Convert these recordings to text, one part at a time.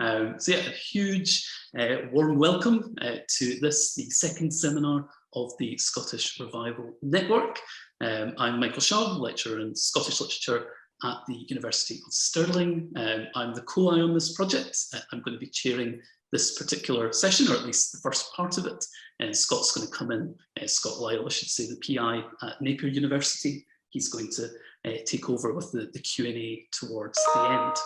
So yeah, a huge warm welcome to this, the second seminar of the Scottish Revival Network. I'm Michael Shaw, lecturer in Scottish literature at the University of Stirling. I'm the co-I on this project. I'm going to be chairing this particular session, or at least the first part of it. And Scott's going to come in, Scott Lyle, I should say, the PI at Napier University. He's going to take over with the Q&A towards the end.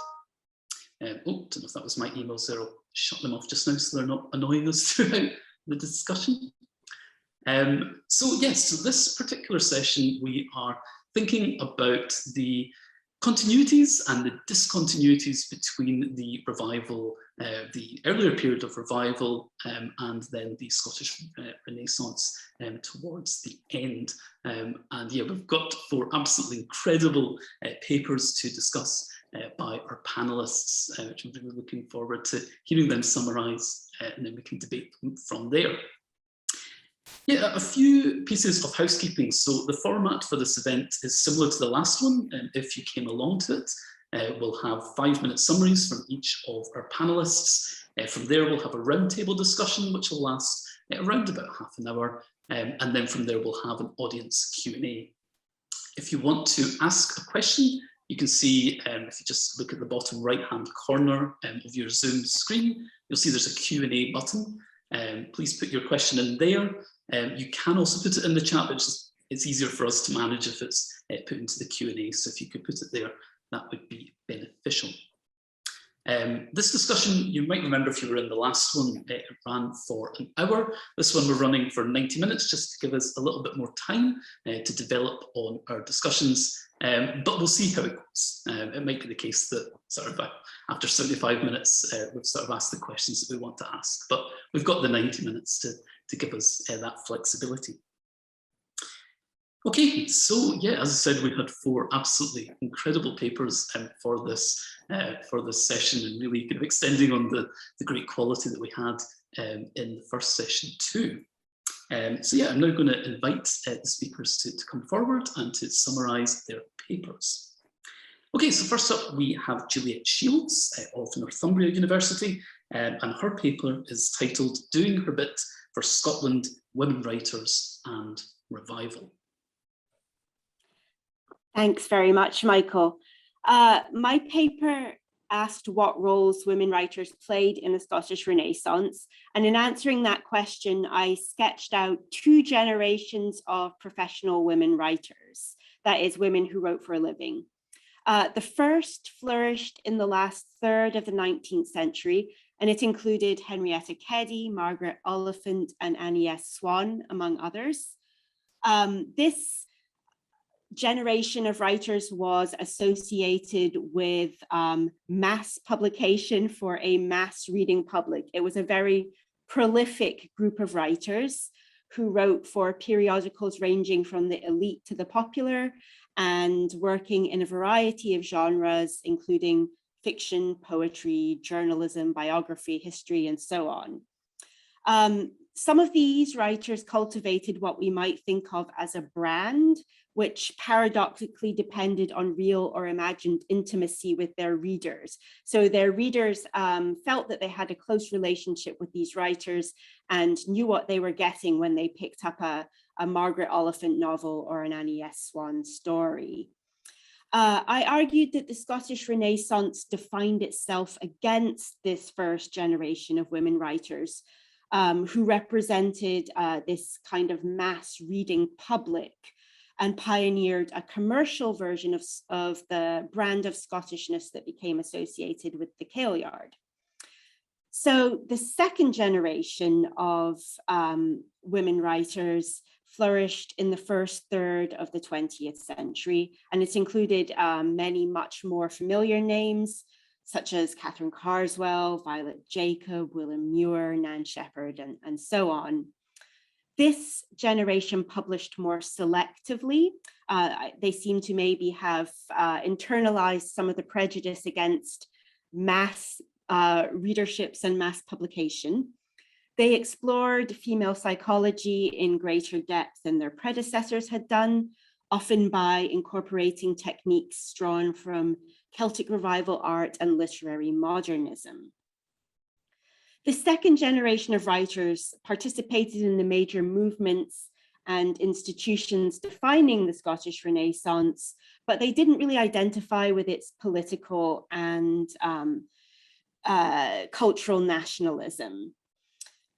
Don't know if that was my emails there. I'll shut them off just now so they're not annoying us throughout the discussion. So this particular session, we are thinking about the continuities and the discontinuities between the revival, the earlier period of revival, and then the Scottish Renaissance towards the end. And yeah, we've got 4 absolutely incredible papers to discuss by our panelists, which I'm really looking forward to hearing them summarise, and then we can debate them from there. Yeah, a few pieces of housekeeping. So the format for this event is similar to the last one. If you came along to it, we'll have 5-minute summaries from each of our panelists. From there, we'll have a roundtable discussion, which will last around about half an hour. And then from there, we'll have an audience Q&A. If you want to ask a question, you can see, if you just look at the bottom right-hand corner of your Zoom screen, you'll see there's a Q&A button. Please put your question in there. You can also put it in the chat, but it's easier for us to manage if it's put into the Q&A. So if you could put it there, that would be beneficial. This discussion, you might remember if you were in the last one, it ran for an hour. This one we're running for 90 minutes, just to give us a little bit more time to develop on our discussions. But we'll see how it goes. It might be the case that sort of after 75 minutes, we've sort of asked the questions that we want to ask, but we've got the 90 minutes to give us that flexibility. Okay, so yeah, as I said, we had 4 absolutely incredible papers for this session, and really kind of extending on the great quality that we had in the first session too. So yeah, I'm now going to invite the speakers to come forward and to summarise their papers. Okay, so first up we have Juliet Shields of Northumbria University, and her paper is titled "Doing Her Bit for Scotland, Women Writers and Revival." Thanks very much, Michael. My paper asked what roles women writers played in the Scottish Renaissance. And in answering that question, I sketched out 2 generations of professional women writers, that is, women who wrote for a living. The first flourished in the last third of the 19th century, and it included Henrietta Keddy, Margaret Oliphant, and Annie S. Swan, among others. This generation of writers was associated with mass publication for a mass reading public. It was a very prolific group of writers who wrote for periodicals ranging from the elite to the popular, and working in a variety of genres, including fiction, poetry, journalism, biography, history, and so on. Some of these writers cultivated what we might think of as a brand, which paradoxically depended on real or imagined intimacy with their readers. So their readers felt that they had a close relationship with these writers and knew what they were getting when they picked up a Margaret Oliphant novel or an Annie S. Swan story. I argued that the Scottish Renaissance defined itself against this first generation of women writers, who represented this kind of mass reading public and pioneered a commercial version of the brand of Scottishness that became associated with the Kailyard. So the second generation of women writers flourished in the first third of the 20th century, and it included many much more familiar names, such as Catherine Carswell, Violet Jacob, William Muir, Nan Shepherd, and so on. This generation published more selectively. They seem to maybe have internalized some of the prejudice against mass readerships and mass publication. They explored female psychology in greater depth than their predecessors had done, often by incorporating techniques drawn from Celtic Revival art and literary modernism. The second generation of writers participated in the major movements and institutions defining the Scottish Renaissance, but they didn't really identify with its political and cultural nationalism.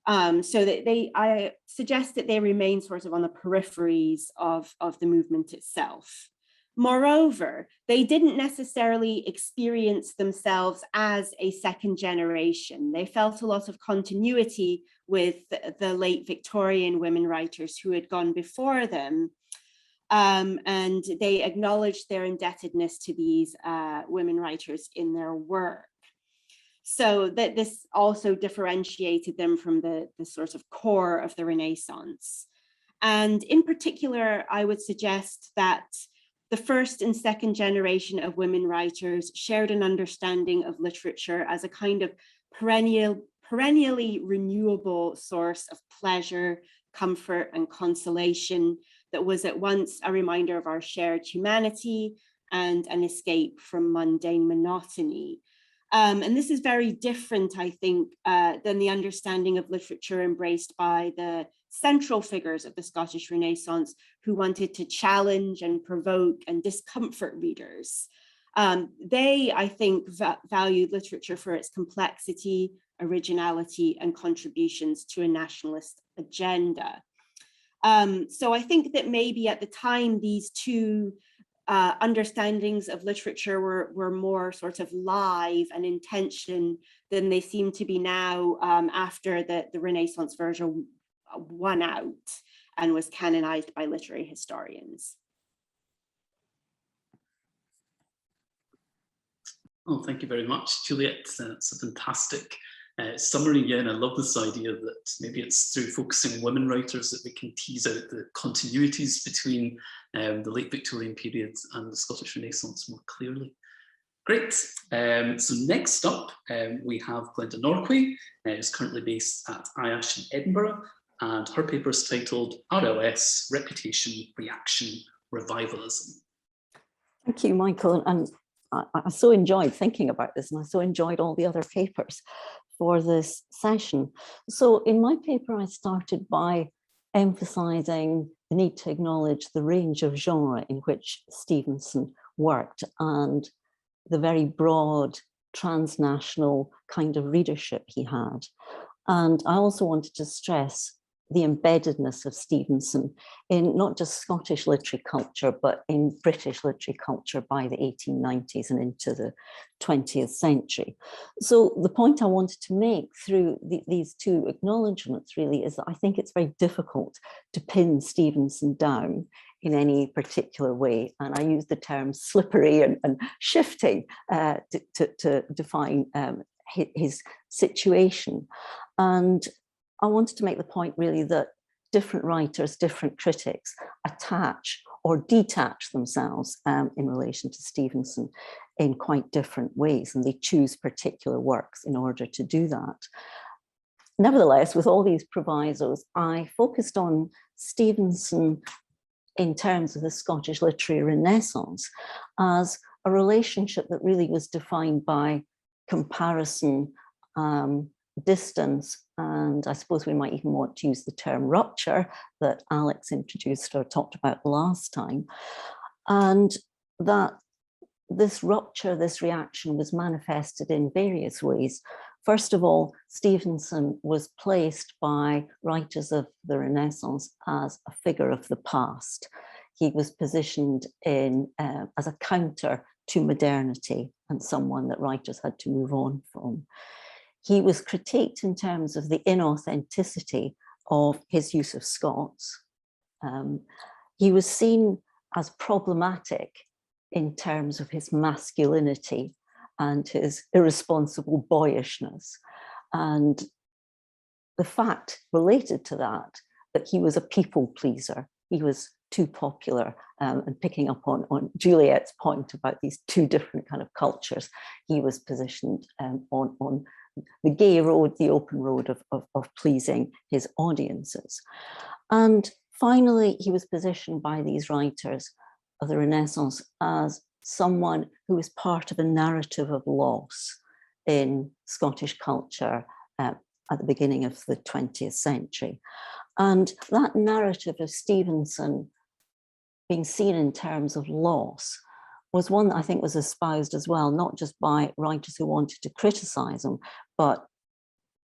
So that I suggest that they remain sort of on the peripheries of the movement itself. Moreover, they didn't necessarily experience themselves as a second generation. They felt a lot of continuity with the late Victorian women writers who had gone before them. And they acknowledged their indebtedness to these women writers in their work. So that this also differentiated them from the sort of core of the Renaissance. And in particular, I would suggest that the first and second generation of women writers shared an understanding of literature as a kind of perennially renewable source of pleasure, comfort, and consolation that was at once a reminder of our shared humanity and an escape from mundane monotony. And this is very different, I think, than the understanding of literature embraced by the central figures of the Scottish Renaissance who wanted to challenge and provoke and discomfort readers. They, I think, valued literature for its complexity, originality, and contributions to a nationalist agenda. So I think that maybe at the time, these two understandings of literature were more sort of live and in tension than they seem to be now after the Renaissance version won out and was canonized by literary historians. Oh, thank you very much, Juliet. It's a fantastic summary. Yeah, and I love this idea that maybe it's through focusing on women writers that we can tease out the continuities between the late Victorian period and the Scottish Renaissance more clearly. Great. So next up, we have Glenda Norquay, who's currently based at IASH in Edinburgh, and her paper is titled RLS, Reputation, Reaction, Revivalism. Thank you, Michael. And I so enjoyed thinking about this, and I so enjoyed all the other papers for this session. So in my paper, I started by emphasizing the need to acknowledge the range of genre in which Stevenson worked and the very broad transnational kind of readership he had. And I also wanted to stress the embeddedness of Stevenson in not just Scottish literary culture, but in British literary culture by the 1890s and into the 20th century. So the point I wanted to make through these two acknowledgements really is that I think it's very difficult to pin Stevenson down in any particular way. And I use the term slippery and shifting to define his situation. And I wanted to make the point really that different writers, different critics attach or detach themselves in relation to Stevenson in quite different ways, and they choose particular works in order to do that. Nevertheless, with all these provisos, I focused on Stevenson in terms of the Scottish literary Renaissance as a relationship that really was defined by comparison, distance, and I suppose we might even want to use the term rupture that Alex introduced or talked about last time. And that this rupture, this reaction was manifested in various ways. First of all, Stevenson was placed by writers of the Renaissance as a figure of the past. He was positioned in as a counter to modernity and someone that writers had to move on from. He was critiqued in terms of the inauthenticity of his use of Scots. He was seen as problematic in terms of his masculinity and his irresponsible boyishness. And the fact related to that he was a people pleaser. He was too popular, and picking up on Juliet's point about these two different kind of cultures, he was positioned on the gay road, the open road of pleasing his audiences. And finally, he was positioned by these writers of the Renaissance as someone who was part of a narrative of loss in Scottish culture at the beginning of the 20th century. And that narrative of Stevenson being seen in terms of loss was one that I think was espoused as well, not just by writers who wanted to criticize him, but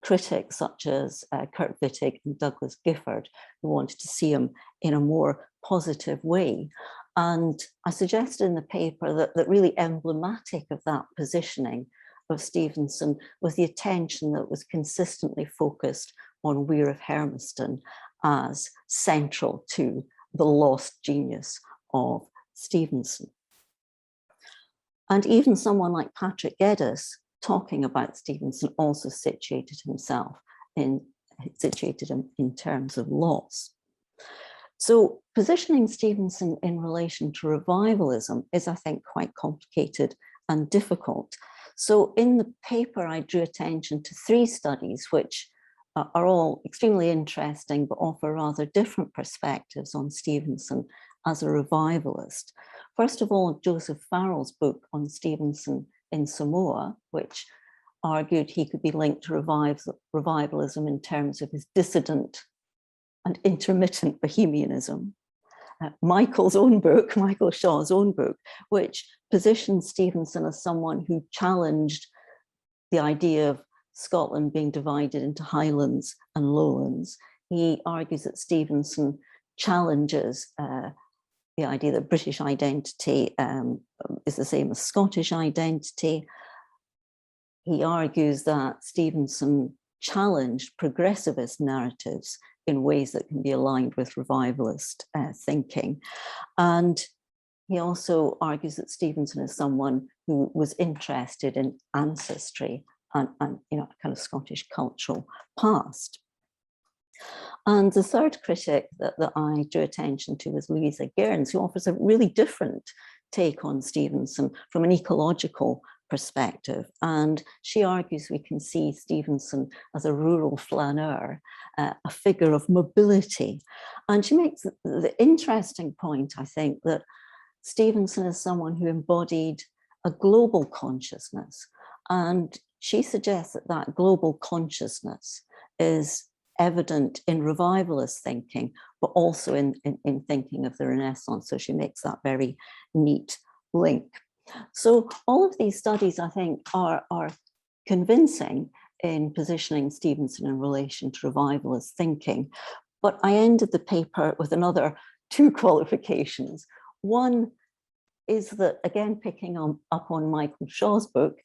critics such as Kurt Wittig and Douglas Gifford, who wanted to see him in a more positive way. And I suggested in the paper that really emblematic of that positioning of Stevenson was the attention that was consistently focused on Weir of Hermiston as central to the lost genius of Stevenson. And even someone like Patrick Geddes, talking about Stevenson, also situated him in terms of loss. So positioning Stevenson in relation to revivalism is, I think, quite complicated and difficult. So in the paper, I drew attention to 3 studies, which are all extremely interesting, but offer rather different perspectives on Stevenson as a revivalist. First of all, Joseph Farrell's book on Stevenson in Samoa, which argued he could be linked to revivalism in terms of his dissident and intermittent bohemianism. Michael's own book, Michael Shaw's own book, which positions Stevenson as someone who challenged the idea of Scotland being divided into highlands and lowlands. He argues that Stevenson challenges the idea that British identity is the same as Scottish identity. He argues that Stevenson challenged progressivist narratives in ways that can be aligned with revivalist thinking. And he also argues that Stevenson is someone who was interested in ancestry and you know, kind of Scottish cultural past. And the third critic that I drew attention to was Louisa Gearns, who offers a really different take on Stevenson from an ecological perspective. And she argues we can see Stevenson as a rural flaneur, a figure of mobility. And she makes the interesting point, I think, that Stevenson is someone who embodied a global consciousness. And she suggests that that global consciousness is evident in revivalist thinking, but also in thinking of the Renaissance. So she makes that very neat link. So all of these studies, I think, are convincing in positioning Stevenson in relation to revivalist thinking. But I ended the paper with another 2 qualifications. One is that, again, picking up on Michael Shaw's book,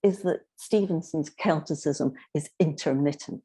is that Stevenson's Celticism is intermittent.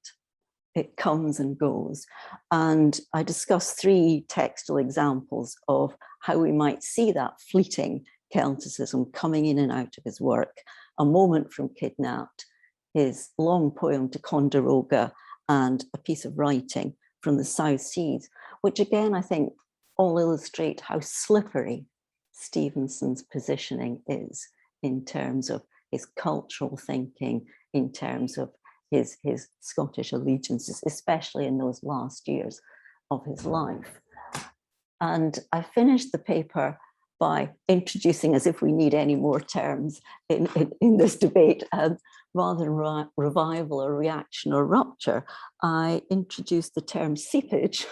It comes and goes. And I discussed 3 textual examples of how we might see that fleeting Celticism coming in and out of his work. A Moment from Kidnapped, his long poem Ticonderoga, and a piece of writing from the South Seas, which again, I think, all illustrate how slippery Stevenson's positioning is in terms of his cultural thinking, in terms of his Scottish allegiances, especially in those last years of his life. And I finished the paper by introducing, as if we need any more terms in this debate, rather than revival or reaction or rupture, I introduced the term seepage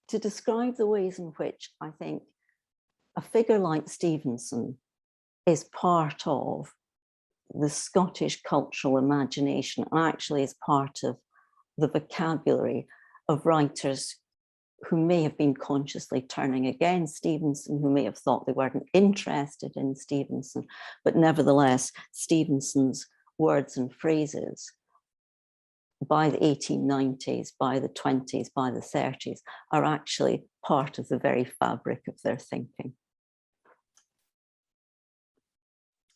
to describe the ways in which I think a figure like Stevenson is part of the Scottish cultural imagination, and actually is part of the vocabulary of writers who may have been consciously turning against Stevenson, who may have thought they weren't interested in Stevenson, but nevertheless, Stevenson's words and phrases by the 1890s, by the 20s, by the 30s, are actually part of the very fabric of their thinking.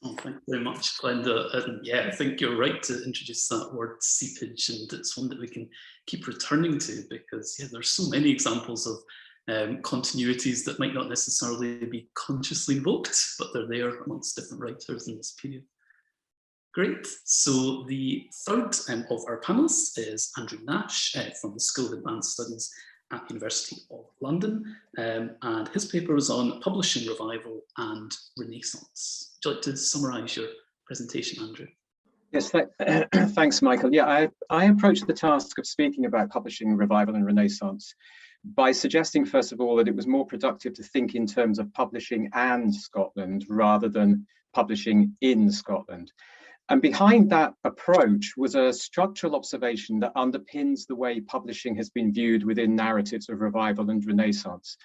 Oh, thank you very much, Glenda. And yeah, I think you're right to introduce that word seepage, and it's one that we can keep returning to because yeah, there's so many examples of continuities that might not necessarily be consciously invoked, but they're there amongst different writers in this period. Great. So the third of our panelists is Andrew Nash from the School of Advanced Studies at the University of London, and his paper is on publishing revival and Renaissance. Would you like to summarise your presentation, Andrew? Yes, thanks, Michael. Yeah, I approached the task of speaking about publishing revival and Renaissance by suggesting, first of all, that it was more productive to think in terms of publishing and Scotland rather than publishing in Scotland. And behind that approach was a structural observation that underpins the way publishing has been viewed within narratives of revival and Renaissance.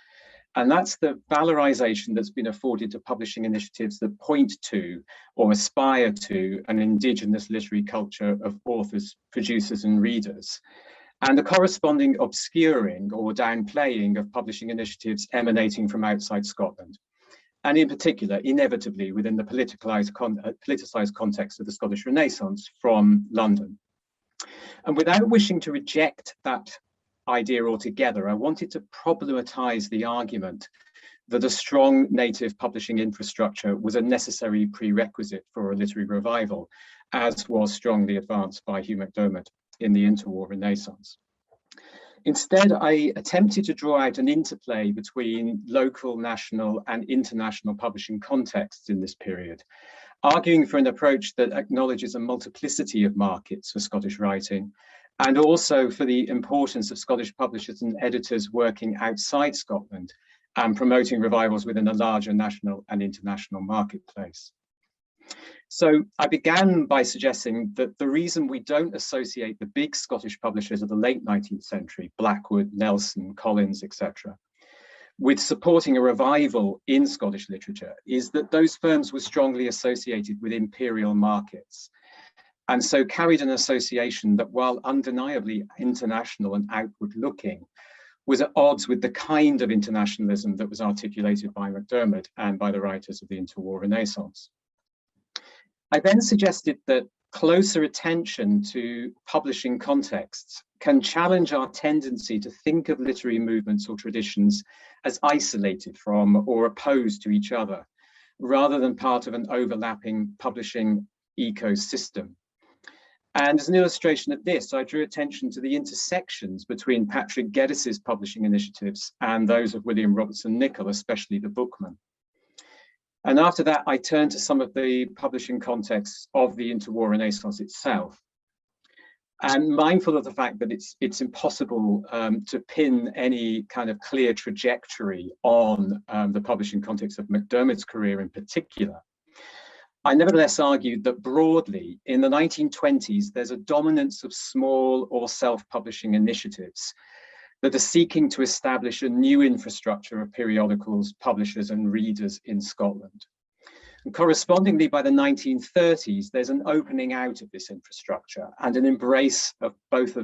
And that's the valorization that's been afforded to publishing initiatives that point to or aspire to an indigenous literary culture of authors, producers, and readers, and the corresponding obscuring or downplaying of publishing initiatives emanating from outside Scotland, and in particular, inevitably within the politicized context of the Scottish Renaissance from London. And without wishing to reject that idea altogether, I wanted to problematize the argument that a strong native publishing infrastructure was a necessary prerequisite for a literary revival, as was strongly advanced by Hugh MacDiarmid in the interwar Renaissance. Instead, I attempted to draw out an interplay between local, national, and international publishing contexts in this period, arguing for an approach that acknowledges a multiplicity of markets for Scottish writing, and also for the importance of Scottish publishers and editors working outside Scotland and promoting revivals within a larger national and international marketplace. So I began by suggesting that the reason we don't associate the big Scottish publishers of the late 19th century, Blackwood, Nelson, Collins, etc., with supporting a revival in Scottish literature is that those firms were strongly associated with imperial markets, and so carried an association that, while undeniably international and outward looking, was at odds with the kind of internationalism that was articulated by MacDiarmid and by the writers of the interwar Renaissance. I then suggested that closer attention to publishing contexts can challenge our tendency to think of literary movements or traditions as isolated from or opposed to each other, rather than part of an overlapping publishing ecosystem. And as an illustration of this, I drew attention to the intersections between Patrick Geddis's publishing initiatives and those of William Robertson Nicoll, especially the Bookman. And after that, I turned to some of the publishing contexts of the interwar Renaissance itself. And mindful of the fact that it's impossible to pin any kind of clear trajectory on the publishing context of MacDiarmid's career in particular, I nevertheless argued that broadly, in the 1920s, there's a dominance of small or self-publishing initiatives that are seeking to establish a new infrastructure of periodicals, publishers, and readers in Scotland. And correspondingly, by the 1930s, there's an opening out of this infrastructure and an embrace of both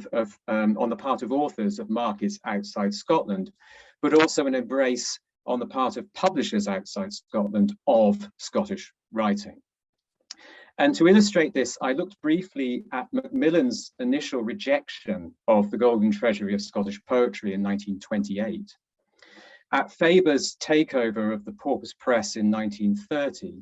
on the part of authors of markets outside Scotland, but also an embrace on the part of publishers outside Scotland of Scottish writing. And to illustrate this, I looked briefly at Macmillan's initial rejection of the Golden Treasury of Scottish Poetry in 1928, at Faber's takeover of the Porpoise Press in 1930,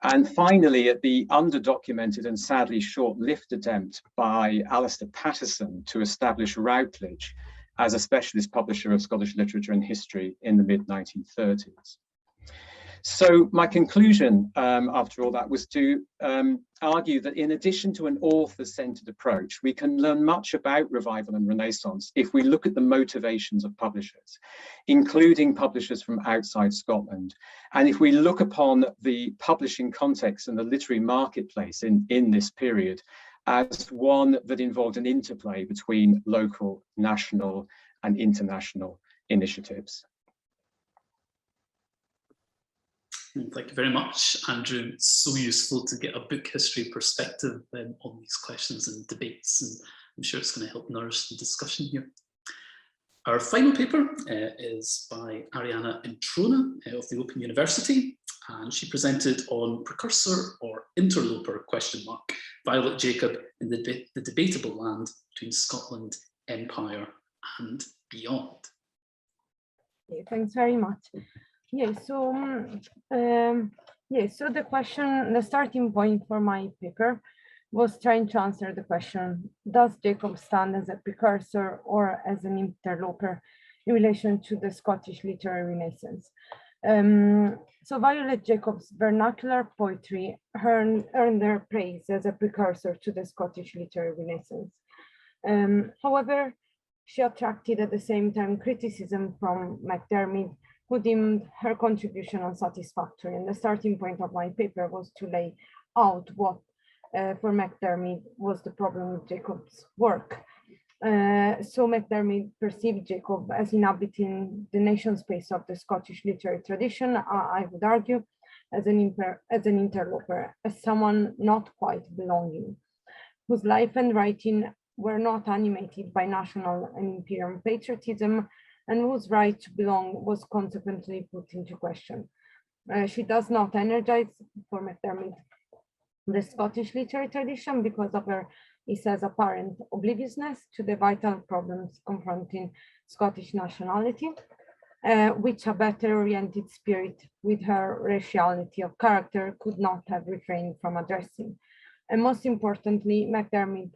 and finally at the underdocumented and sadly short-lived attempt by Alistair Patterson to establish Routledge as a specialist publisher of Scottish literature and history in the mid-1930s. So my conclusion after all that was to argue that in addition to an author-centered approach, we can learn much about revival and Renaissance if we look at the motivations of publishers, including publishers from outside Scotland. And if we look upon the publishing context and the literary marketplace in this period as one that involved an interplay between local, national, and international initiatives. Thank you very much, Andrew. It's so useful to get a book history perspective on these questions and debates, and I'm sure it's going to help nourish the discussion here. Our final paper is by Arianna Introna of the Open University, and she presented on precursor or interloper ? Violet Jacob in the debatable land between Scotland, Empire, and beyond. Okay, thanks very much. Yeah, so the starting point for my paper was trying to answer the question, does Jacob stand as a precursor or as an interloper in relation to the Scottish literary Renaissance? So Violet Jacobs' vernacular poetry earned her praise as a precursor to the Scottish literary Renaissance. However, she attracted at the same time criticism from McDermid, who deemed her contribution unsatisfactory. And the starting point of my paper was to lay out what, for McDermid, was the problem with Jacobs' work. So McDermid perceived Jacob as inhabiting the nation space of the Scottish literary tradition, I would argue, as an interloper, as someone not quite belonging, whose life and writing were not animated by national and imperial patriotism, and whose right to belong was consequently put into question. She does not energize, for McDermid, the Scottish literary tradition because of her, he says, apparent obliviousness to the vital problems confronting Scottish nationality, which a better oriented spirit with her raciality of character could not have refrained from addressing. And most importantly, McDermid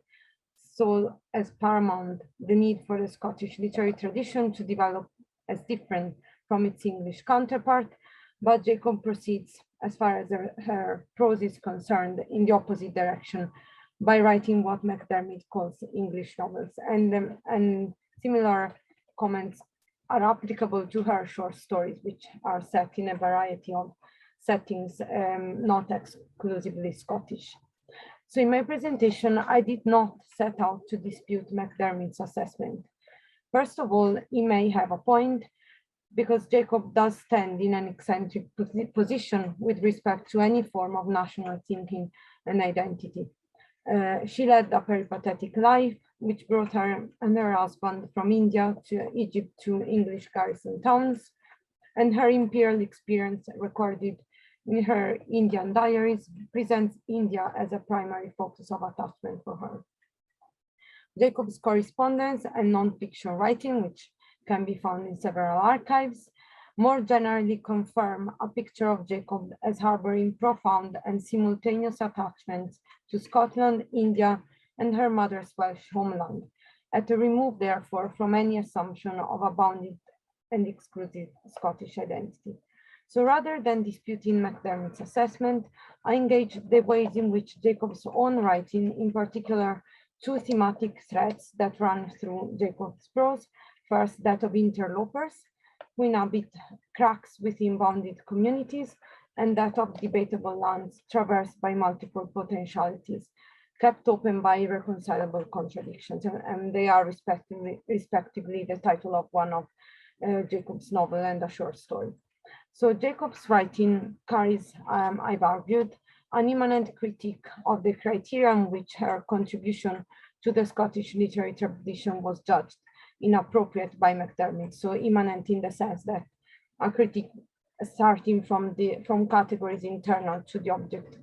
saw as paramount the need for the Scottish literary tradition to develop as different from its English counterpart, but Jacob proceeds, as far as her prose is concerned, in the opposite direction by writing what McDermid calls English novels. And similar comments are applicable to her short stories, which are set in a variety of settings, not exclusively Scottish. So in my presentation, I did not set out to dispute McDermid's assessment. First of all, he may have a point, because Jacob does stand in an eccentric position with respect to any form of national thinking and identity. She led a peripatetic life, which brought her and her husband from India to Egypt to English garrison towns, and her imperial experience recorded in her Indian diaries presents India as a primary focus of attachment for her. Jacob's correspondence and non-fiction writing, which can be found in several archives, more generally confirm a picture of Jacob as harboring profound and simultaneous attachments to Scotland, India, and her mother's Welsh homeland, at a remove, therefore, from any assumption of a bounded and exclusive Scottish identity. So rather than disputing McDermid's assessment, I engaged the ways in which Jacob's own writing, in particular, two thematic threads that run through Jacob's prose. First, that of interlopers, who inhabit cracks within bounded communities, and that of debatable lands traversed by multiple potentialities, kept open by irreconcilable contradictions. And they are respectively the title of one of Jacob's novel and a short story. So Jacob's writing carries, I've argued, an immanent critique of the criteria on which her contribution to the Scottish literary tradition was judged inappropriate by McDermid. So immanent in the sense that a critique starting from categories internal to the object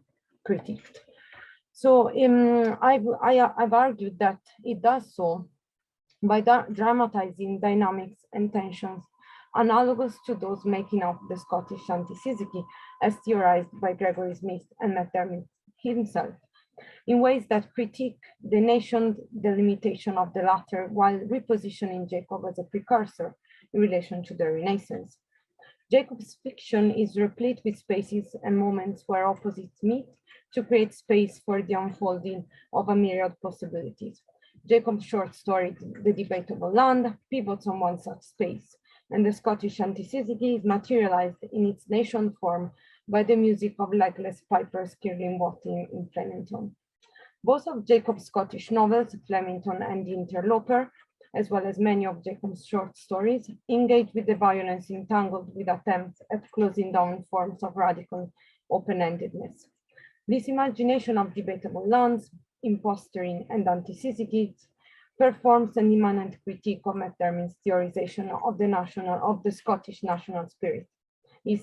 critiqued. So I've argued that it does so by dramatizing dynamics and tensions analogous to those making up the Scottish anti-Syzygy, as theorized by Gregory Smith and McDermid himself, in ways that critique the nation delimitation of the latter, while repositioning Jacob as a precursor in relation to the Renaissance. Jacob's fiction is replete with spaces and moments where opposites meet to create space for the unfolding of a myriad possibilities. Jacob's short story, The Debatable Land, pivots on one such space, and the Scottish anti-Syzygy is materialized in its nation form by the music of legless pipers kirling Watting in Flemington. Both of Jacob's Scottish novels, Flemington and The Interloper, as well as many of Jacob's short stories, engage with the violence entangled with attempts at closing down forms of radical open-endedness. This imagination of debatable lands, impostering and anti-Syzygy performs an immanent critique of McDermid's theorization of the Scottish national spirit. He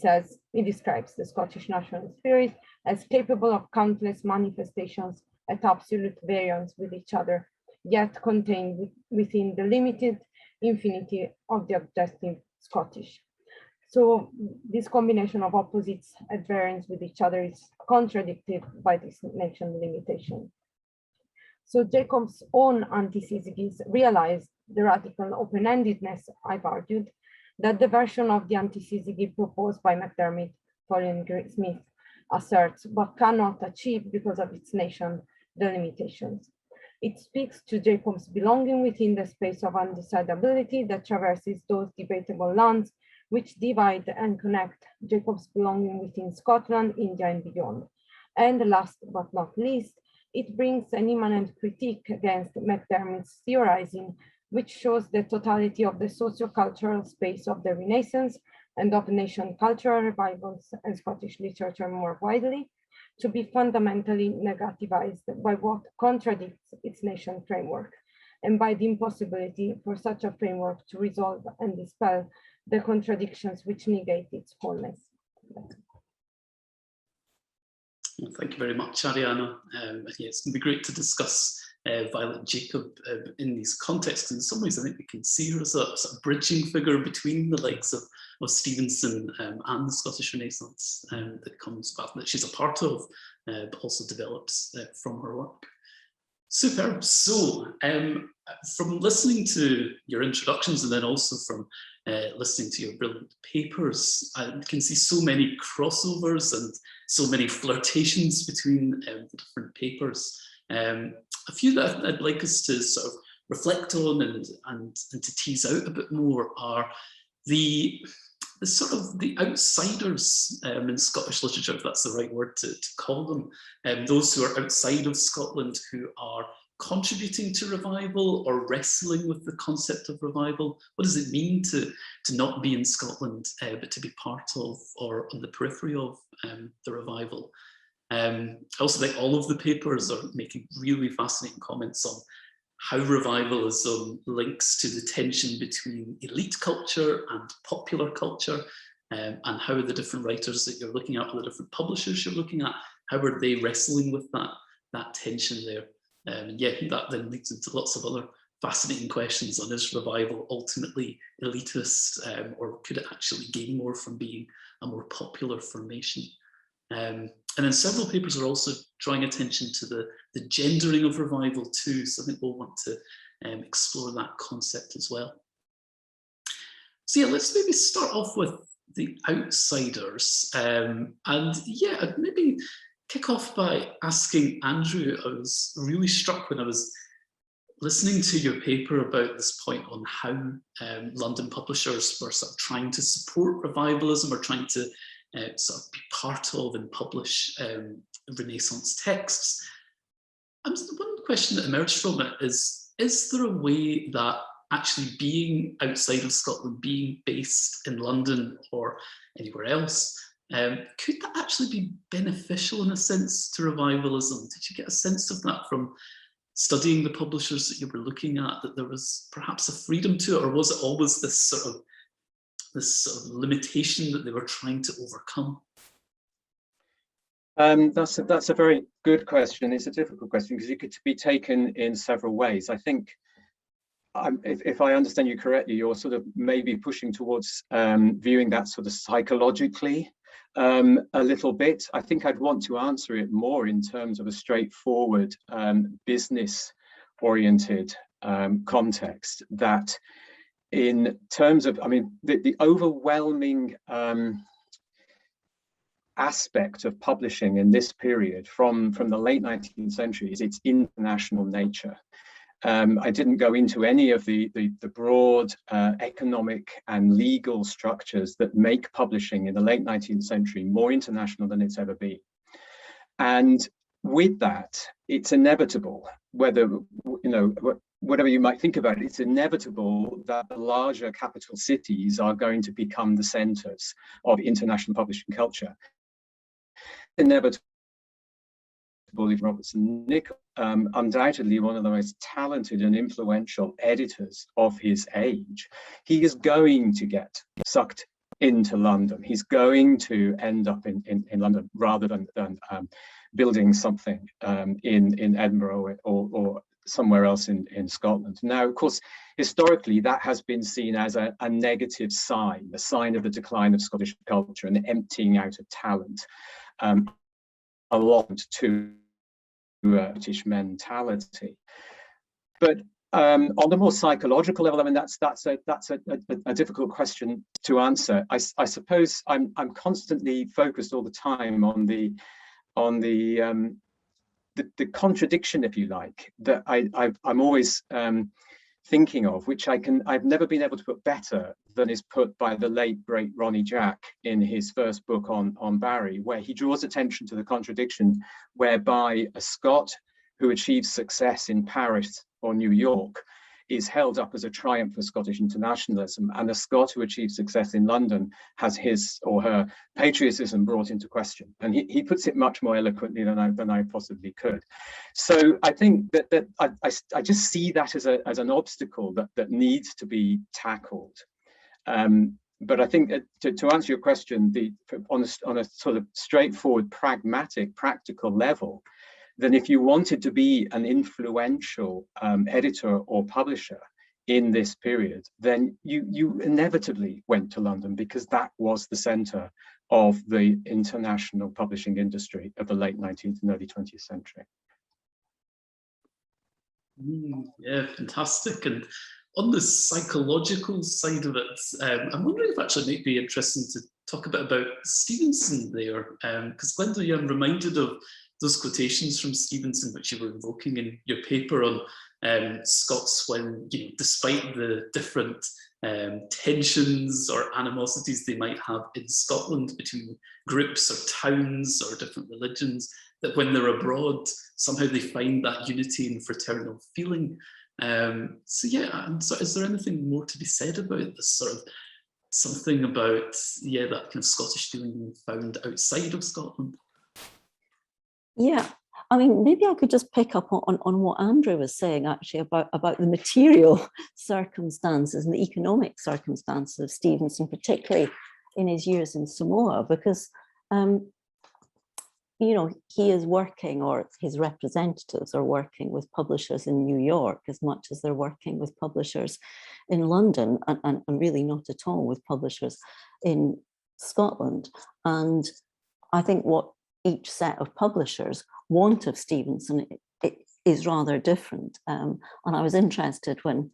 describes the Scottish national spirit as capable of countless manifestations at absolute variance with each other, yet contained within the limited infinity of the objective Scottish. So this combination of opposites at variance with each other is contradicted by this nation limitation. So Jacob's own anti-Syzygies realized the radical open-endedness, I've argued, that the version of the anti-syzygy proposed by McDermott, following Smith, asserts, but cannot achieve because of its nation delimitations. It speaks to Jacob's belonging within the space of undecidability that traverses those debatable lands which divide and connect Jacob's belonging within Scotland, India, and beyond. And last but not least, it brings an immanent critique against McDermott's theorizing, which shows the totality of the socio-cultural space of the Renaissance and of nation cultural revivals and Scottish literature more widely, to be fundamentally negativized by what contradicts its nation framework, and by the impossibility for such a framework to resolve and dispel the contradictions which negate its wholeness. Well, thank you very much, Arianna. Yeah, it's going to be great to discuss Violet Jacob in these contexts. In some ways, I think we can see her as a sort of bridging figure between the likes of Stevenson and the Scottish Renaissance that comes back, that she's a part of, but also develops from her work. Superb. So, from listening to your introductions and then also from listening to your brilliant papers, I can see so many crossovers and so many flirtations between the different papers. A few that I'd like us to sort of reflect on and to tease out a bit more are the sort of the outsiders in Scottish literature, if that's the right word to call them, those who are outside of Scotland who are contributing to revival or wrestling with the concept of revival. What does it mean to not be in Scotland, but to be part of or on the periphery of the revival? I also think all of the papers are making really fascinating comments on how revivalism links to the tension between elite culture and popular culture, and how the different writers that you're looking at, or the different publishers you're looking at, how are they wrestling with that tension there? And yeah, that then leads into lots of other fascinating questions on, is revival ultimately elitist, or could it actually gain more from being a more popular formation? And then several papers are also drawing attention to the gendering of revival too. So I think we'll want to explore that concept as well. So yeah, let's maybe start off with the outsiders. And yeah, I'd maybe kick off by asking Andrew. I was really struck when I was listening to your paper about this point on how London publishers were sort of trying to support revivalism, or trying to sort of be part of and publish Renaissance texts. One question that emerged from it is there a way that actually being outside of Scotland, being based in London or anywhere else, could that actually be beneficial in a sense to revivalism? Did you get a sense of that from studying the publishers that you were looking at, that there was perhaps a freedom to it, or was it always this sort of limitation that they were trying to overcome? That's a very good question. It's a difficult question because it could be taken in several ways. I think, if I understand you correctly, you're sort of maybe pushing towards viewing that sort of psychologically a little bit. I think I'd want to answer it more in terms of a straightforward business-oriented context, that in terms of, I mean, the overwhelming aspect of publishing in this period from the late 19th century is its international nature. I didn't go into any of the broad economic and legal structures that make publishing in the late 19th century more international than it's ever been. And with that, it's inevitable, whether, whatever you might think about it, it's inevitable that the larger capital cities are going to become the centers of international publishing culture. Inevitable. Robertson Nicholl, undoubtedly one of the most talented and influential editors of his age, he is going to get sucked into London. He's going to end up in London rather than building something in Edinburgh or somewhere else in Scotland. Now, of course, historically, that has been seen as a negative sign, a sign of the decline of Scottish culture and the emptying out of talent, allotted to British mentality. But On the more psychological level, I mean, that's a difficult question to answer. I suppose I'm constantly focused all the time on the contradiction, if you like, that I'm always thinking of, which I've never been able to put better than is put by the late great Ronnie Jack in his first book on Barry, where he draws attention to the contradiction whereby a Scot who achieves success in Paris or New York is held up as a triumph for Scottish internationalism, and a Scot who achieves success in London has his or her patriotism brought into question. And he puts it much more eloquently than I possibly could. So I think that I just see that as an obstacle that needs to be tackled. But I think to answer your question, on a sort of straightforward, pragmatic, practical level, then if you wanted to be an influential editor or publisher in this period, then you inevitably went to London, because that was the center of the international publishing industry of the late 19th and early 20th century. Yeah, fantastic. And on the psychological side of it, I'm wondering if actually it might be interesting to talk a bit about Stevenson there, because Glenda, I'm reminded of those quotations from Stevenson, which you were invoking in your paper on Scots, when, you know, despite the different tensions or animosities they might have in Scotland between groups or towns or different religions, that when they're abroad, somehow they find that unity and fraternal feeling. So yeah, so is there anything more to be said about this sort of something about, yeah, that kind of Scottish feeling found outside of Scotland? Yeah, I mean, maybe I could just pick up on what Andrew was saying actually about the material circumstances and the economic circumstances of Stevenson, particularly in his years in Samoa, because you know, he is working, or his representatives are working with publishers in New York as much as they're working with publishers in London, and really not at all with publishers in Scotland. And I think what each set of publishers want of Stevenson is rather different. And I was interested when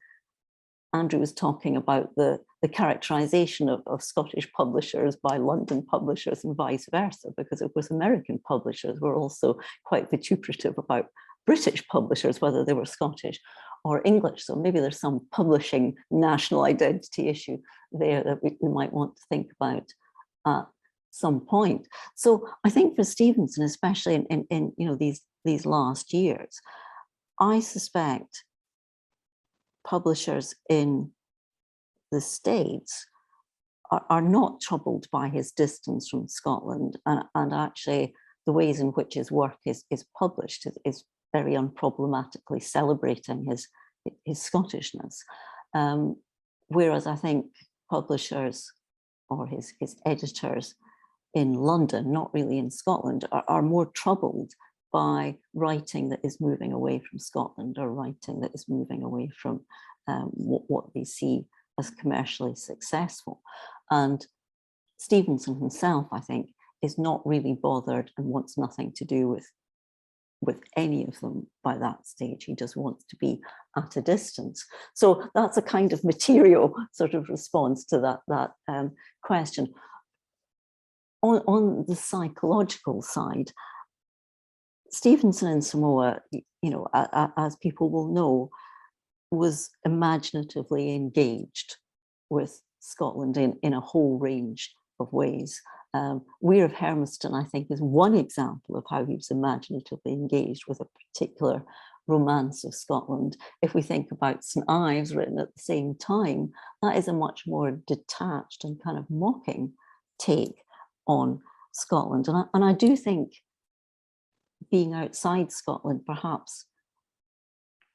Andrew was talking about the characterization of Scottish publishers by London publishers and vice versa, because of course American publishers were also quite vituperative about British publishers, whether they were Scottish or English. So maybe there's some publishing national identity issue there that we might want to think about at some point. So I think for Stevenson, especially in you know, these last years, I suspect publishers in the States are not troubled by his distance from Scotland, and actually the ways in which his work is published is very unproblematically celebrating his Scottishness. Whereas I think publishers or his editors in London, not really in Scotland, are more troubled by writing that is moving away from Scotland, or writing that is moving away from what they see as commercially successful. And Stevenson himself, I think, is not really bothered and wants nothing to do with any of them by that stage. He just wants to be at a distance. So that's a kind of material sort of response to that question. On the psychological side, Stevenson in Samoa, you know, as people will know, was imaginatively engaged with Scotland in a whole range of ways. Weir of Hermiston, I think, is one example of how he was imaginatively engaged with a particular romance of Scotland. If we think about St. Ives, written at the same time, that is a much more detached and kind of mocking take on Scotland. And I do think being outside Scotland perhaps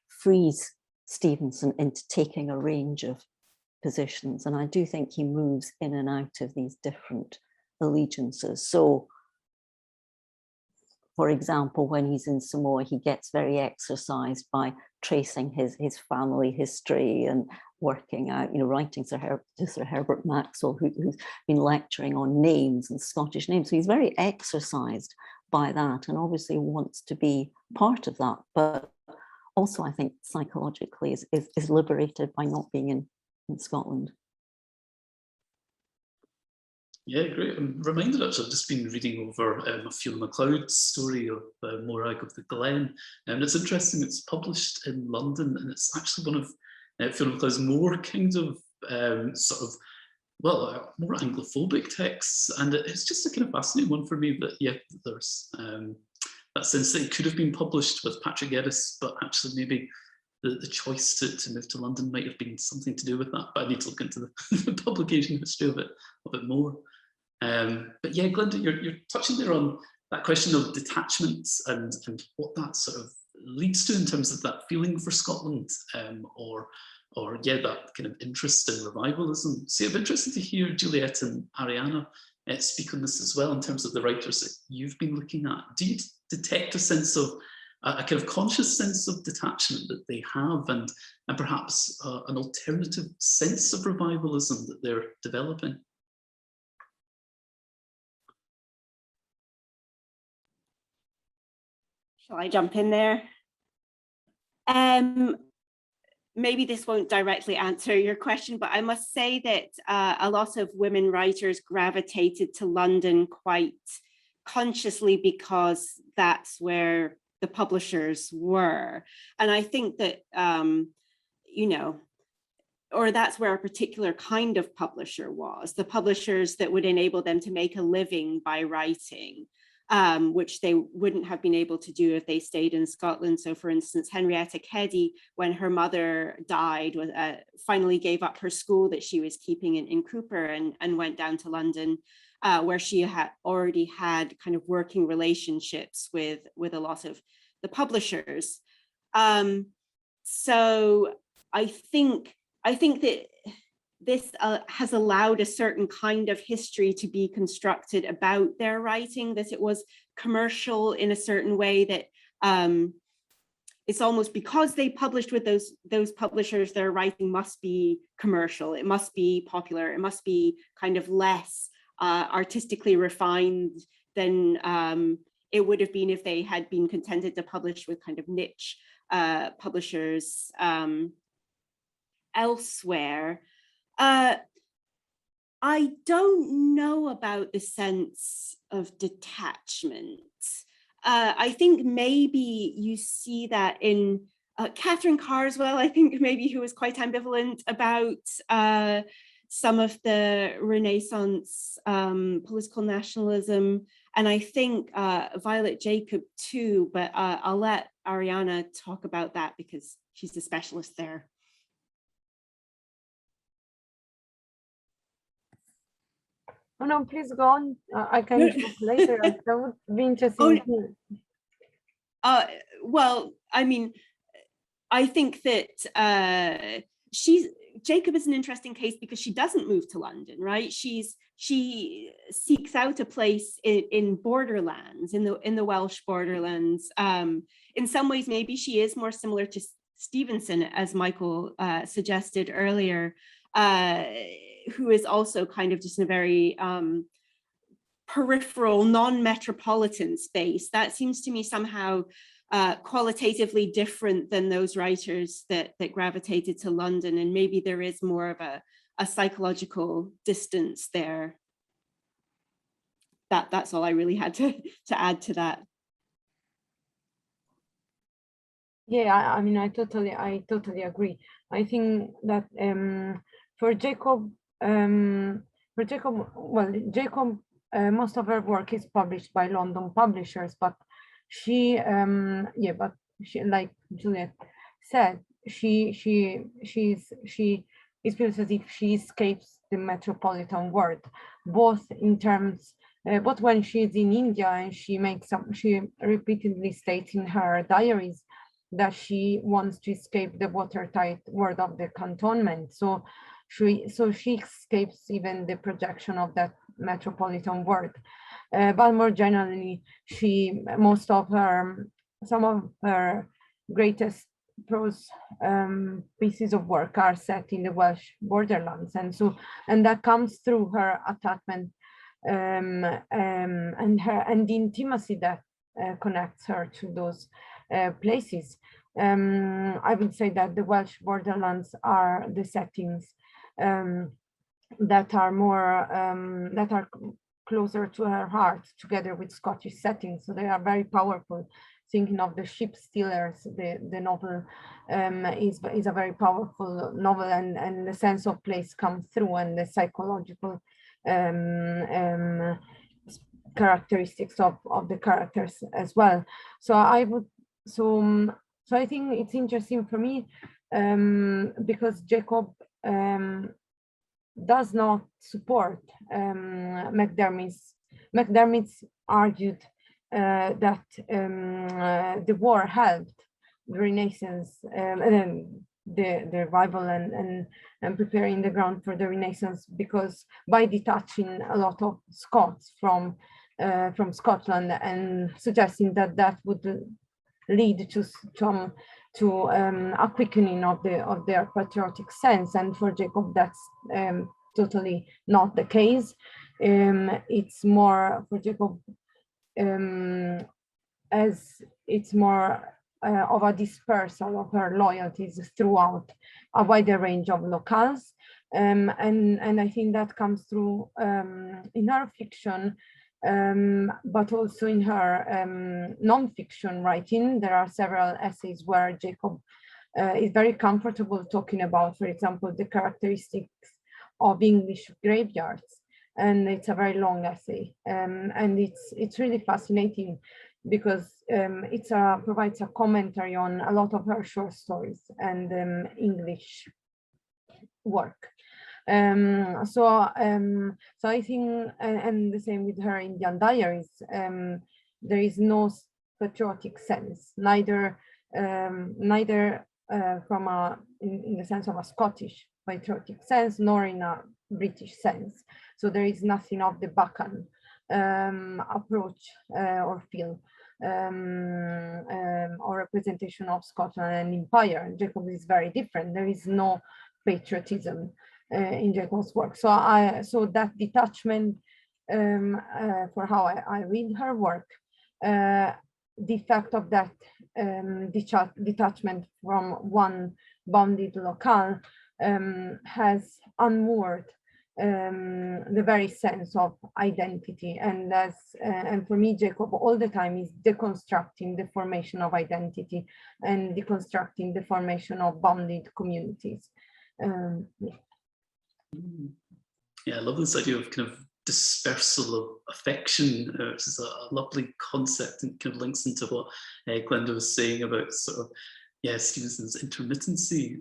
frees Stevenson into taking a range of positions. And I do think he moves in and out of these different allegiances. So, for example, when he's in Samoa, he gets very exercised by tracing his family history and working out, you know, writing to Sir Herbert Maxwell, who's been lecturing on names and Scottish names. So he's very exercised by that, and obviously wants to be part of that. But also, I think, psychologically is liberated by not being in Scotland. Yeah, great. I'm reminded, actually, I've just been reading over Fiona MacLeod's story of Morag of the Glen, and it's interesting, it's published in London, and it's actually one of Fiona MacLeod's more kind of more Anglophobic texts, and it's just a kind of fascinating one for me that, yeah, there's that sense that it could have been published with Patrick Geddes, but actually maybe the choice to move to London might have been something to do with that, but I need to look into the publication history of it more. But yeah, Glenda, you're touching there on that question of detachment and what that sort of leads to in terms of that feeling for Scotland, or yeah, that kind of interest in revivalism. So yeah, I'm interested to hear Juliet and Arianna speak on this as well in terms of the writers that you've been looking at. Do you detect a sense of a kind of conscious sense of detachment that they have, and perhaps an alternative sense of revivalism that they're developing? Shall I jump in there? Maybe this won't directly answer your question, but I must say that a lot of women writers gravitated to London quite consciously because that's where the publishers were. And I think that, or that's where a particular kind of publisher was, the publishers that would enable them to make a living by writing. Which they wouldn't have been able to do if they stayed in Scotland. So for instance, Henrietta Keddy, when her mother died, finally gave up her school that she was keeping in Cooper and went down to London, where she had already had kind of working relationships with a lot of the publishers. So I think that this has allowed a certain kind of history to be constructed about their writing, that it was commercial in a certain way, that it's almost because they published with those publishers, their writing must be commercial, it must be popular, it must be kind of less artistically refined than it would have been if they had been contented to publish with kind of niche publishers elsewhere. I don't know about the sense of detachment. I think maybe you see that in Catherine Carswell, I think maybe, who was quite ambivalent about some of the Renaissance political nationalism. And I think Violet Jacob too, but I'll let Arianna talk about that because she's the specialist there. Oh no, please go on. I can talk later. That would be interesting. Well, I mean, I think that Jacob is an interesting case because she doesn't move to London, right? She seeks out a place in borderlands, in the Welsh borderlands. In some ways, maybe she is more similar to Stevenson, as Michael suggested earlier, who is also kind of just in a very peripheral, non-metropolitan space. That seems to me somehow qualitatively different than those writers that gravitated to London, and maybe there is more of a psychological distance there. That's all I really had to add to that. Yeah, I mean, I totally agree. I think that for Jacob, Jacob, most of her work is published by London publishers, but she, like Juliet said, she it feels as if she escapes the metropolitan world, both in terms, both when she's in India and she repeatedly states in her diaries that she wants to escape the watertight world of the cantonment. So she escapes even the projection of that metropolitan world. But more generally, some of her greatest prose pieces of work are set in the Welsh borderlands, and that comes through her attachment and the intimacy that connects her to those places. I would say that the Welsh borderlands are the settings that are more closer to her heart, together with Scottish settings. So they are very powerful. Thinking of the Ship Stealers, the novel is a very powerful novel, and the sense of place comes through, and the psychological characteristics of the characters as well. So I think it's interesting for me because Jacob does not support McDermott's. McDermott's argued that the war helped the Renaissance and the revival and preparing the ground for the Renaissance, because by detaching a lot of Scots from Scotland and suggesting that would lead to a quickening of their patriotic sense. And for Jacob, that's totally not the case. It's more for Jacob as it's more of a dispersal of her loyalties throughout a wider range of locales. And I think that comes through in her fiction, but also in her non-fiction writing. There are several essays where Jacob is very comfortable talking about, for example, the characteristics of English graveyards. And it's a very long essay, and it's really fascinating because it provides a commentary on a lot of her short stories and English work. So I think, and the same with her Indian diaries, there is no patriotic sense, neither from in the sense of a Scottish patriotic sense, nor in a British sense. So there is nothing of the Bacan approach or feel or representation of Scotland and Empire. Jacob is very different. There is no patriotism in Jacob's work. So that detachment, for how I read her work, the fact of that detachment from one bounded locale has unmoored the very sense of identity, and for me, Jacob all the time is deconstructing the formation of identity and deconstructing the formation of bounded communities. Yeah, I love this idea of kind of dispersal of affection. This is a lovely concept, and kind of links into what Glenda was saying about sort of, yeah, Stevenson's intermittency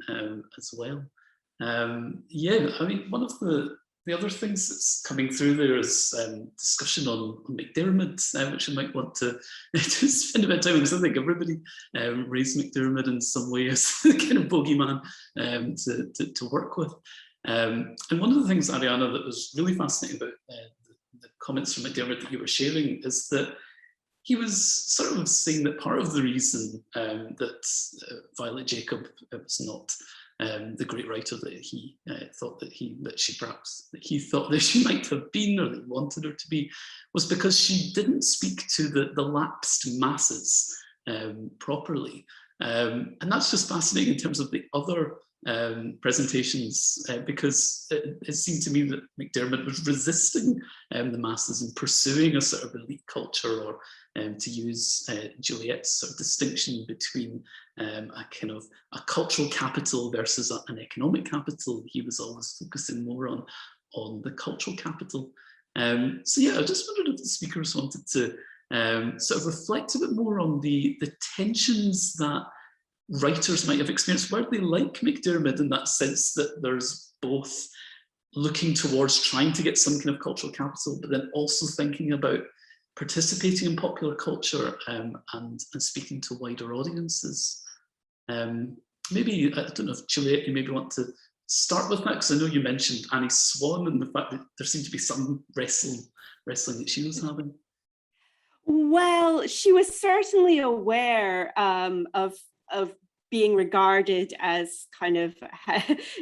as well. Yeah, I mean, one of the other things that's coming through there is discussion on McDermott, which I might want to spend a bit of time on, because I think everybody raised McDermott in some way as the kind of bogeyman to work with. And one of the things, Arianna, that was really fascinating about the comments from McDermott that you were sharing is that he was sort of saying that part of the reason that Violet Jacob was not the great writer that he thought that he thought that she might have been, or that he wanted her to be, was because she didn't speak to the lapsed masses properly. And that's just fascinating in terms of the other presentations, because it seemed to me that McDermott was resisting the masses and pursuing a sort of elite culture, or to use Juliet's sort of distinction between a kind of a cultural capital versus an economic capital. He was always focusing more on the cultural capital. So yeah, I just wondered if the speakers wanted to sort of reflect a bit more on the tensions that writers might have experienced. Were they like McDermott in that sense, that there's both looking towards trying to get some kind of cultural capital, but then also thinking about participating in popular culture and speaking to wider audiences? Maybe, I don't know if Juliet, you maybe want to start with that, because I know you mentioned Annie Swan and the fact that there seemed to be some wrestling that she was having. Well, she was certainly aware of being regarded as kind of,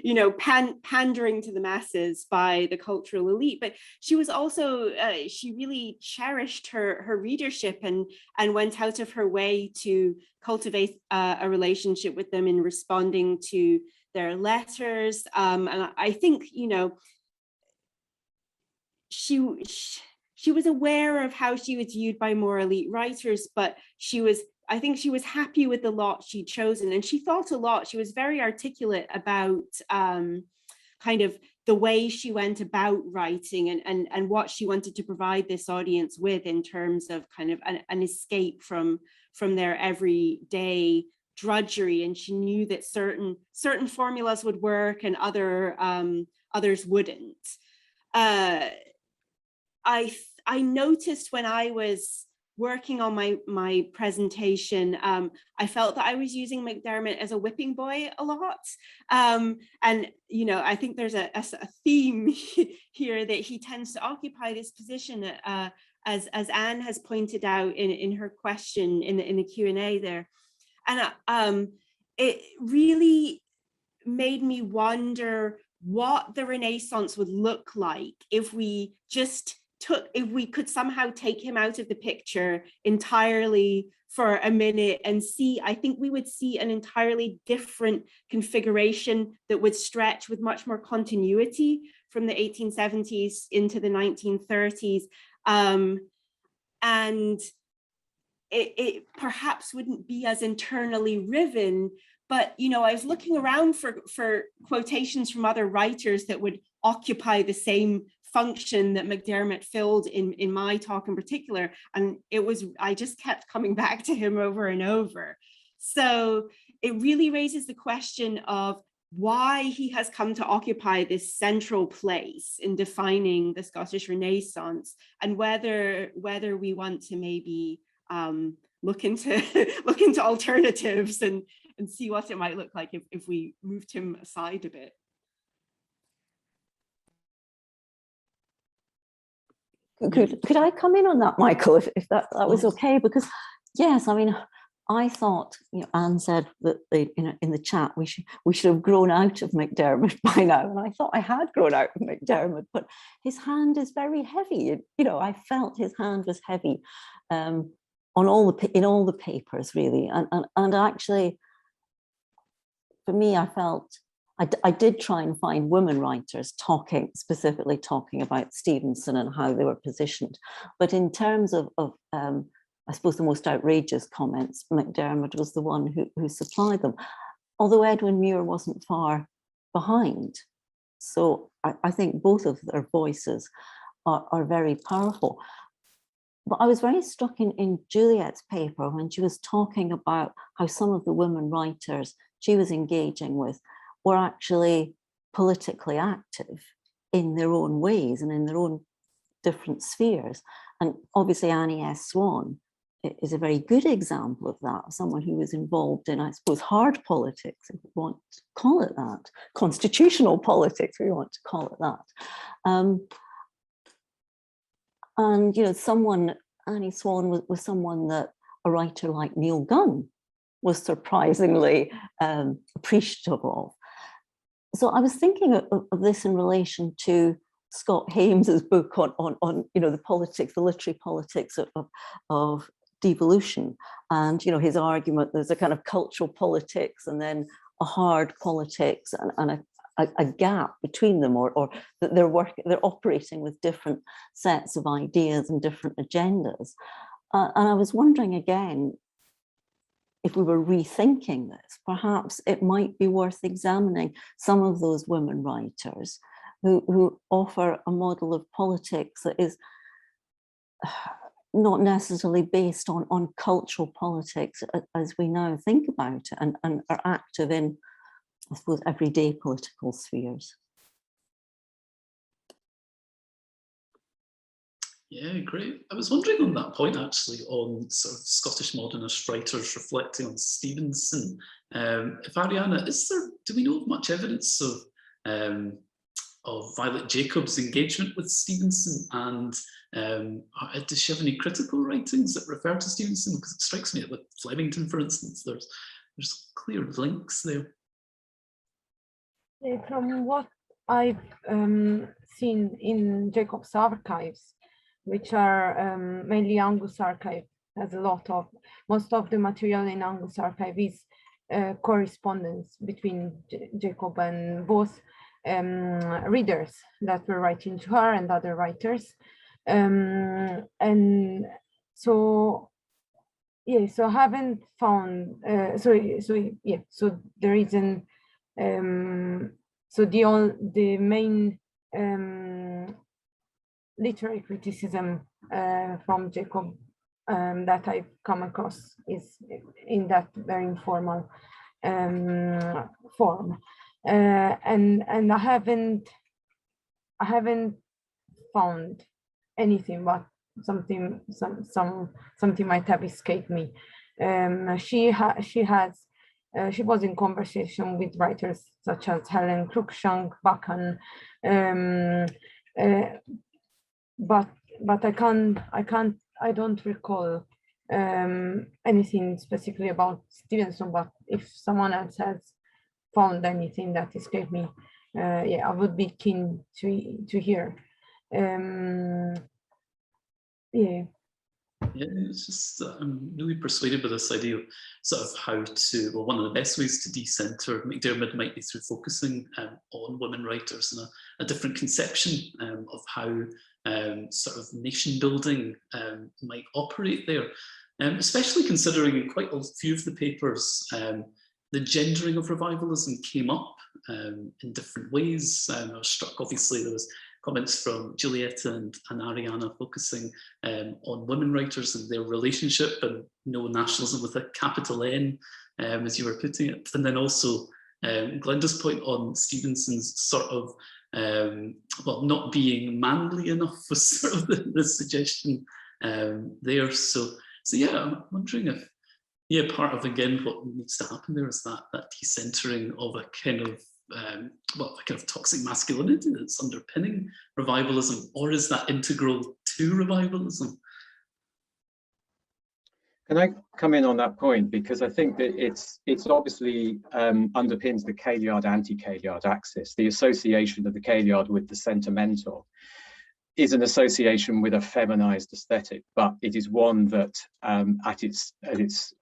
you know, pandering to the masses by the cultural elite. But she was also, she really cherished her readership and went out of her way to cultivate a relationship with them in responding to their letters. And I think, you know, she was aware of how she was viewed by more elite writers, but I think she was happy with the lot she'd chosen, and she thought a lot. She was very articulate about kind of the way she went about writing and what she wanted to provide this audience with in terms of kind of an escape from their everyday drudgery. And she knew that certain formulas would work and others wouldn't. I noticed when I was working on my presentation, I felt that I was using McDermott as a whipping boy a lot. And, you know, I think there's a theme here that he tends to occupy this position, as Anne has pointed out in her question in the Q&A there. And it really made me wonder what the Renaissance would look like if we could somehow take him out of the picture entirely for a minute and see. I think we would see an entirely different configuration that would stretch with much more continuity from the 1870s into the 1930s. And it perhaps wouldn't be as internally riven, but, you know, I was looking around for quotations from other writers that would occupy the same function that McDermott filled in my talk in particular. And I just kept coming back to him over and over. So it really raises the question of why he has come to occupy this central place in defining the Scottish Renaissance, and whether we want to maybe look into alternatives and see what it might look like if we moved him aside a bit. Could I come in on that, Michael, if that was okay? Because yes, I mean, I thought, you know, Anne said that in the chat we should have grown out of McDermott by now, and I thought I had grown out of McDermott, but his hand is very heavy. You know, I felt his hand was heavy in all the papers really, and actually, for me, I felt. I did try and find women writers specifically talking about Stevenson and how they were positioned. But in terms of I suppose, the most outrageous comments, McDermott was the one who supplied them, although Edwin Muir wasn't far behind. So I think both of their voices are very powerful. But I was very struck in Juliet's paper when she was talking about how some of the women writers she was engaging with were actually politically active in their own ways and in their own different spheres. And obviously Annie S. Swan is a very good example of that, someone who was involved in, I suppose, hard politics, if we want to call it that, constitutional politics, if we want to call it that. And, you know, Annie Swan was someone that a writer like Neil Gunn was surprisingly appreciative of. So I was thinking of this in relation to Scott Hames's book on you know, the literary politics of devolution, and, you know, his argument there's a kind of cultural politics and then a hard politics and a gap between them, or that they're operating with different sets of ideas and different agendas. And I was wondering again, if we were rethinking this, perhaps it might be worth examining some of those women writers who offer a model of politics that is not necessarily based on cultural politics as we now think about it, and are active in, I suppose, everyday political spheres. Yeah, great. I was wondering on that point, actually, on sort of Scottish modernist writers reflecting on Stevenson. If Arianna, do we know of much evidence of Violet Jacobs' engagement with Stevenson, and does she have any critical writings that refer to Stevenson? Because it strikes me that with Flemington, for instance, there's there's clear links there. From what I've seen in Jacob's archives, which are mainly Angus archive, has a lot of, most of the material in Angus archive is correspondence between Jacob and both readers that were writing to her and other writers. And so, yeah, so I haven't found, so there isn't, so the main literary criticism from Jacob that I've come across is in that very informal form, and I haven't found anything, but something might have escaped me. She was in conversation with writers such as Helen Cruikshank, Bacon, but I don't recall anything specifically about Stevenson. But if someone else has found anything that escaped me, yeah, I would be keen to hear. Yeah. Yeah, it's just I'm really persuaded by this idea of sort of how to, well, one of the best ways to decenter McDiarmid might be through focusing on women writers and a different conception of how sort of nation building might operate there, especially considering in quite a few of the papers, the gendering of revivalism came up in different ways. I was struck, obviously, there was comments from Juliet and Arianna focusing on women writers and their relationship and no nationalism with a capital N, as you were putting it. And then also Glenda's point on Stevenson's sort of, well, not being manly enough was sort of the suggestion there. So yeah, I'm wondering if, yeah, part of, again, what needs to happen there is that decentering of a kind of, well, a kind of toxic masculinity that's underpinning revivalism, or is that integral to revivalism? Can I come in on that point? Because I think that it's obviously underpins the Caillard anti-Caillard axis. The association of the Caillard with the sentimental is an association with a feminized aesthetic, but it is one that at its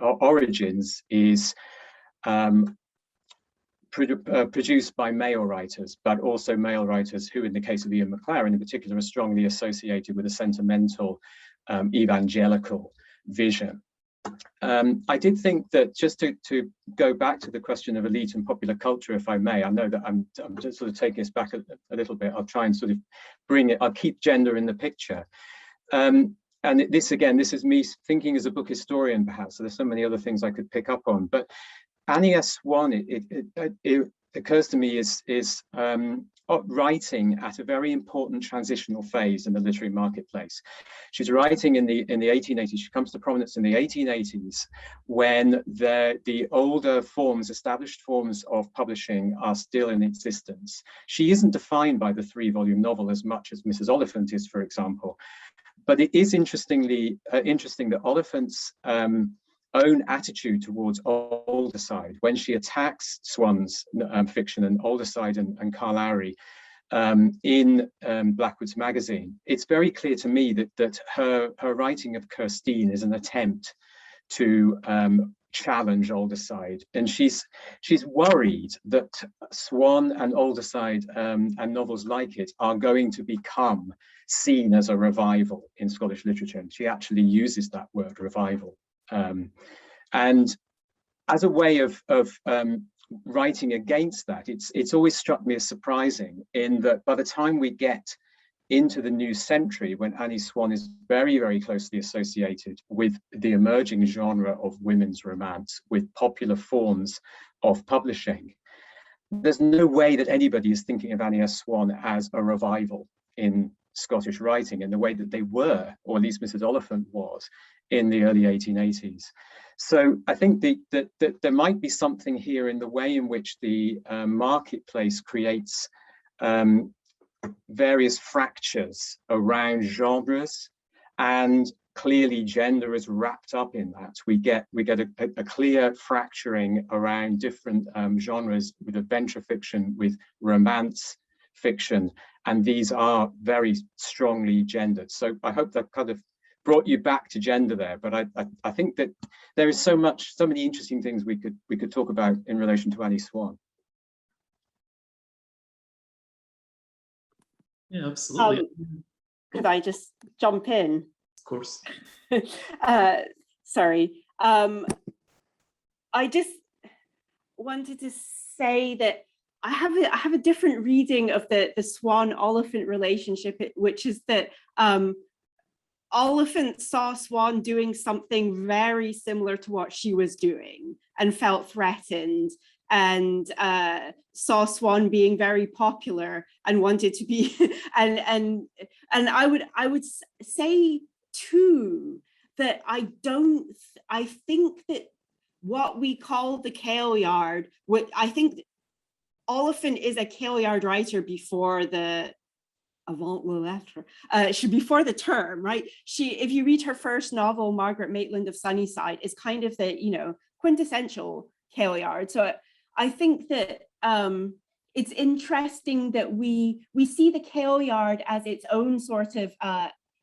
origins is produced by male writers, but also male writers who, in the case of Ian Maclaren in particular, are strongly associated with a sentimental evangelical vision. I did think that, just to go back to the question of elite and popular culture, if I may, I know that I'm just sort of taking us back a little bit. I'll try and sort of bring it, I'll keep gender in the picture. And this is me thinking as a book historian, perhaps, so there's so many other things I could pick up on. But Annie S. Swan, it occurs to me, is writing at a very important transitional phase in the literary marketplace. She's writing in the 1880s. She comes to prominence in the 1880s when the older forms, established forms of publishing, are still in existence. She isn't defined by the 3-volume novel as much as Mrs. Oliphant is, for example. But it is interesting that Oliphant's own attitude towards Olderside, when she attacks Swan's fiction and Olderside and Carl Lowry in Blackwood's magazine, it's very clear to me that her writing of Kirstine is an attempt to challenge Olderside, and she's worried that Swan and Olderside and novels like it are going to become seen as a revival in Scottish literature, and she actually uses that word, revival. And as a way of writing against that, it's always struck me as surprising in that by the time we get into the new century, when Annie Swan is very, very closely associated with the emerging genre of women's romance, with popular forms of publishing, there's no way that anybody is thinking of Annie S. Swan as a revival in Scottish writing in the way that they were, or at least Mrs. Oliphant was, in the early 1880s. So I think that there might be something here in the way in which the marketplace creates various fractures around genres and clearly gender is wrapped up in that. We get a clear fracturing around different genres, with adventure fiction, with romance fiction, and these are very strongly gendered. So I hope that kind of brought you back to gender there, but I think that there is so many interesting things we could talk about in relation to Annie Swan. Yeah, absolutely. Could I just jump in? Of course. Sorry. I just wanted to say that I have a different reading of the Swan-Oliphant relationship, which is that Oliphant saw Swan doing something very similar to what she was doing and felt threatened, and saw Swan being very popular and wanted to be and I would say too that I think that what we call the Kailyard, I think Oliphant is a Kailyard writer before the avant le lettre, before the term, right? If you read her first novel, Margaret Maitland of Sunnyside, is kind of the quintessential Kailyard. So I think that it's interesting that we see the Kailyard as its own sort of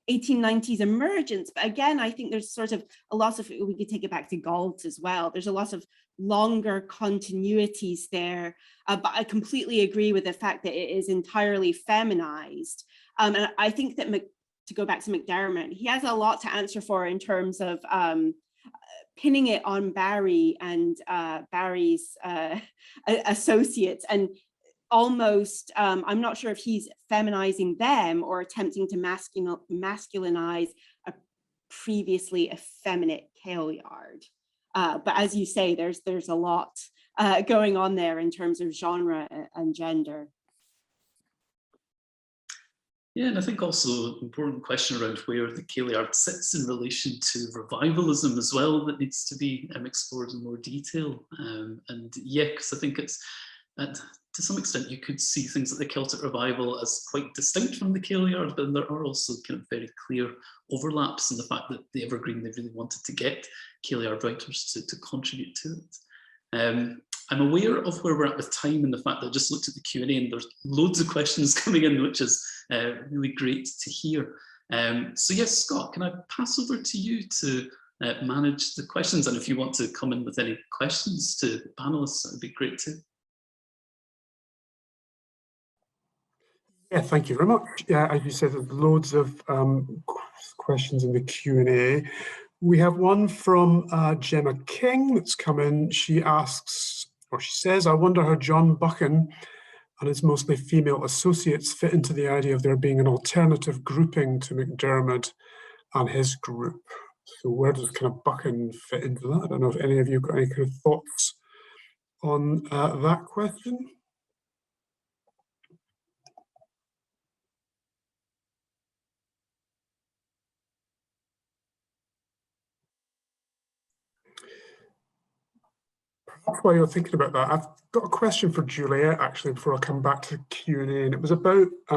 1890s emergence. But again, I think there's sort of a lot of, we could take it back to Galt as well. There's a lot of longer continuities there. But I completely agree with the fact that it is entirely feminized. And I think that, to go back to McDermott, he has a lot to answer for in terms of pinning it on Barry and Barry's associates, and almost, I'm not sure if he's feminizing them or attempting to masculinize a previously effeminate Kailyard. But as you say, there's a lot going on there in terms of genre and gender. Yeah, and I think also an important question around where the Kailyard sits in relation to revivalism as well that needs to be explored in more detail. And yeah, because I think it's, to some extent, you could see things like the Celtic Revival as quite distinct from the Kailyard, but there are also kind of very clear overlaps in the fact that the Evergreen, they really wanted to get Kailyard writers to contribute to it. I'm aware of where we're at with time and the fact that I just looked at the Q&A and there's loads of questions coming in, which is really great to hear. So yes, Scott, can I pass over to you to manage the questions? And if you want to come in with any questions to the panelists, that would be great too. Yeah, thank you very much. Yeah, as you said, there's loads of questions in the Q&A. We have one from Gemma King that's come in. She asks, or she says, I wonder how John Buchan and his mostly female associates fit into the idea of there being an alternative grouping to McDermott and his group. So where does kind of Buchan fit into that? I don't know if any of you got any kind of thoughts on that question. Perhaps while you're thinking about that, I've got a question for Juliet actually before I come back to the Q&A, and it was about I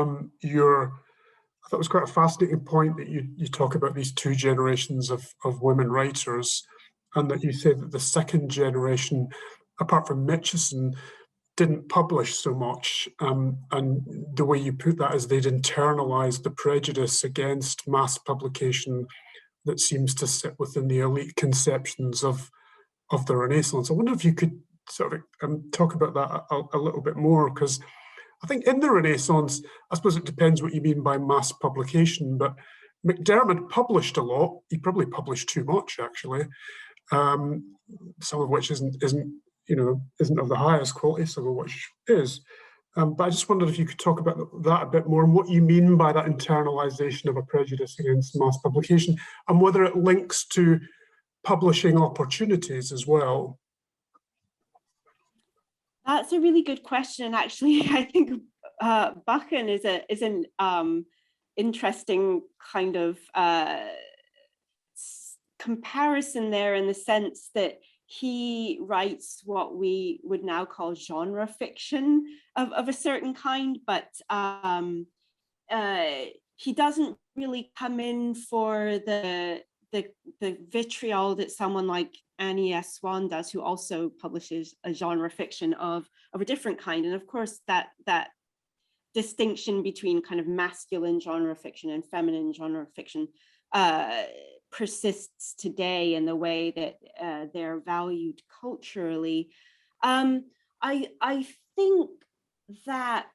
thought it was quite a fascinating point that you talk about these two generations of women writers, and that you say that the second generation, apart from Mitchison, didn't publish so much, and the way you put that is they'd internalized the prejudice against mass publication that seems to sit within the elite conceptions of the Renaissance. I wonder if you could sort of talk about that a little bit more, because I think in the Renaissance, I suppose it depends what you mean by mass publication, but McDermott published a lot. He probably published too much, actually, some of which isn't of the highest quality, some of which is. But I just wondered if you could talk about that a bit more and what you mean by that internalization of a prejudice against mass publication, and whether it links to publishing opportunities as well. That's a really good question. Actually, I think Buchan is an interesting kind of comparison there, in the sense that he writes what we would now call genre fiction of a certain kind, but he doesn't really come in for the vitriol that someone like Annie S. Swan does, who also publishes a genre fiction of a different kind. And of course, that distinction between kind of masculine genre fiction and feminine genre fiction persists today in the way that they're valued culturally. I think that,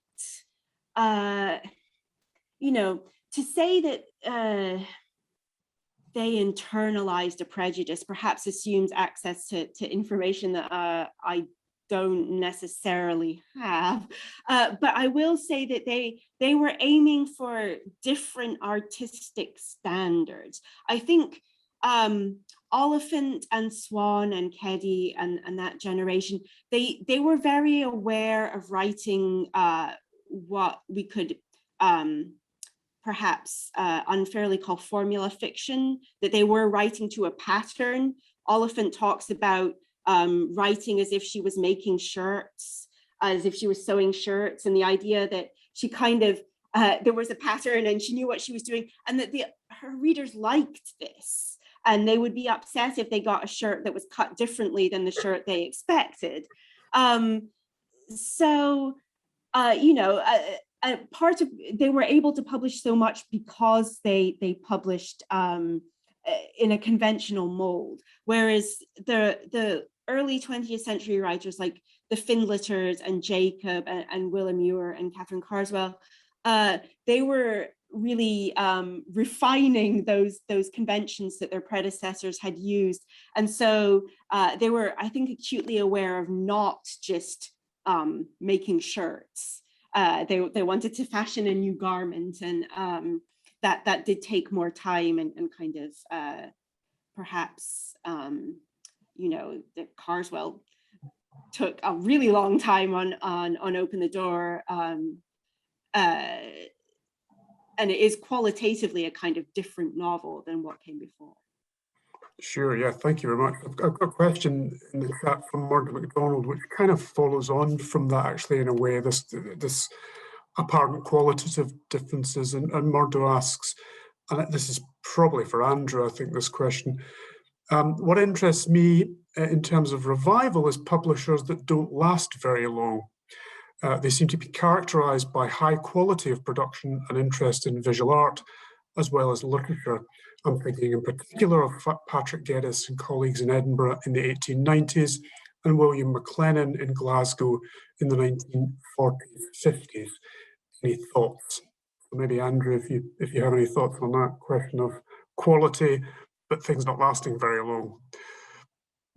you know, to say that they internalized a prejudice perhaps assumes access to information that I don't necessarily have, but I will say that they were aiming for different artistic standards. I think Oliphant and Swan and Keddy and that generation, they were very aware of writing what we could perhaps unfairly call formula fiction, that they were writing to a pattern. Oliphant talks about writing as if she was making shirts, as if she was sewing shirts, and the idea that she kind of, there was a pattern and she knew what she was doing, and that her readers liked this. And they would be upset if they got a shirt that was cut differently than the shirt they expected. You know, part of, they were able to publish so much because they published in a conventional mold, whereas the early 20th century writers like the Findlaters and Jacob and William Muir and Catherine Carswell, they were really refining those conventions that their predecessors had used. And so they were, I think, acutely aware of not just making shirts. They wanted to fashion a new garment, and that did take more time and kind of perhaps, you know, that Carswell took a really long time on Open the Door. And it is qualitatively a kind of different novel than what came before. Sure, yeah, thank you very much. I've got a question in the chat from Margaret MacDonald, which kind of follows on from that, actually, in a way, this apparent qualitative differences. And Murdo asks, and this is probably for Andrew, I think, this question, what interests me in terms of revival is publishers that don't last very long. They seem to be characterized by high quality of production and interest in visual art, as well as literature. I'm thinking in particular of Patrick Geddes and colleagues in Edinburgh in the 1890s, and William MacLennan in Glasgow in the 1940s, 50s. Any thoughts? So maybe Andrew, if you have any thoughts on that question of quality, but things not lasting very long.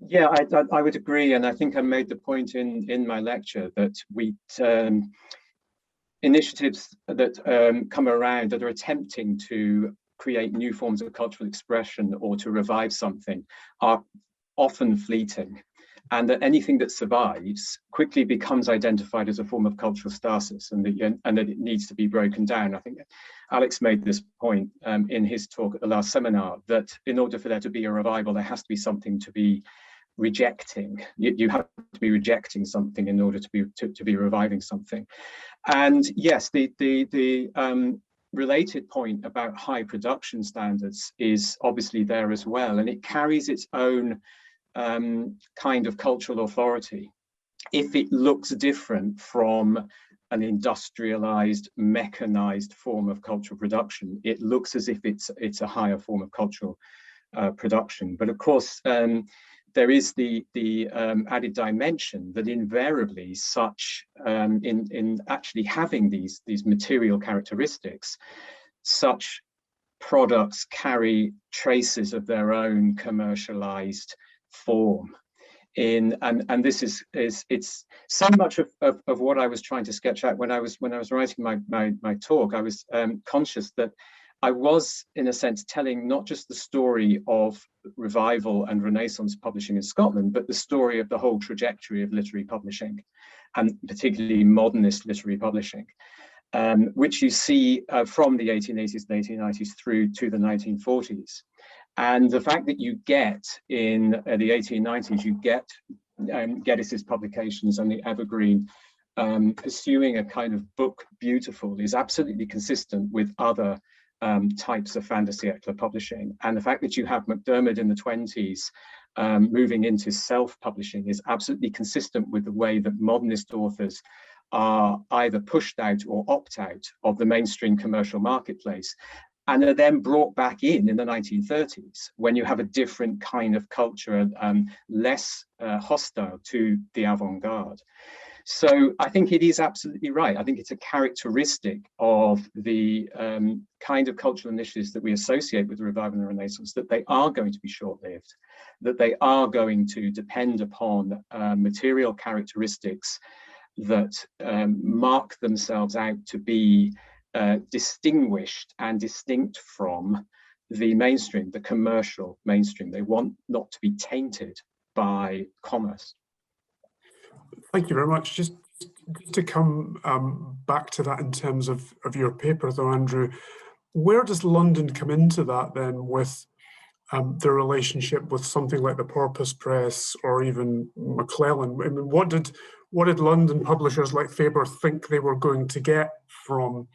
Yeah, I would agree, and I think I made the point in my lecture that initiatives that come around that are attempting to create new forms of cultural expression or to revive something are often fleeting, and that anything that survives quickly becomes identified as a form of cultural stasis, and that it needs to be broken down. I think Alex made this point in his talk at the last seminar, that in order for there to be a revival, there has to be something to be rejecting. You have to be rejecting something in order to be reviving something. And yes, the related point about high production standards is obviously there as well, and it carries its own kind of cultural authority. If it looks different from an industrialized, mechanized form of cultural production, it looks as if it's a higher form of cultural production. But of course, there is the added dimension that invariably such, in actually having these material characteristics, such products carry traces of their own commercialized form. And this is it's so much of what I was trying to sketch out when I was writing my talk. I was conscious that I was, in a sense, telling not just the story of revival and Renaissance publishing in Scotland, but the story of the whole trajectory of literary publishing, and particularly modernist literary publishing, which you see from the 1880s and 1890s through to the 1940s. And the fact that you get in the 1890s, you get Geddes's publications and the Evergreen pursuing a kind of book beautiful is absolutely consistent with other types of fin de siècle publishing. And the fact that you have MacDiarmid in the 20s moving into self-publishing is absolutely consistent with the way that modernist authors are either pushed out or opt out of the mainstream commercial marketplace, and are then brought back in the 1930s, when you have a different kind of culture, less hostile to the avant-garde. So I think it is absolutely right. I think it's a characteristic of the kind of cultural initiatives that we associate with the Revival and the Renaissance, that they are going to be short-lived, that they are going to depend upon material characteristics that mark themselves out to be distinguished and distinct from the mainstream, the commercial mainstream. They want not to be tainted by commerce. Thank you very much. Just to come back to that in terms of your paper though, Andrew, where does London come into that then with the relationship with something like the Porpoise Press or even Maclellan? I mean, what did London publishers like Faber think they were going to get from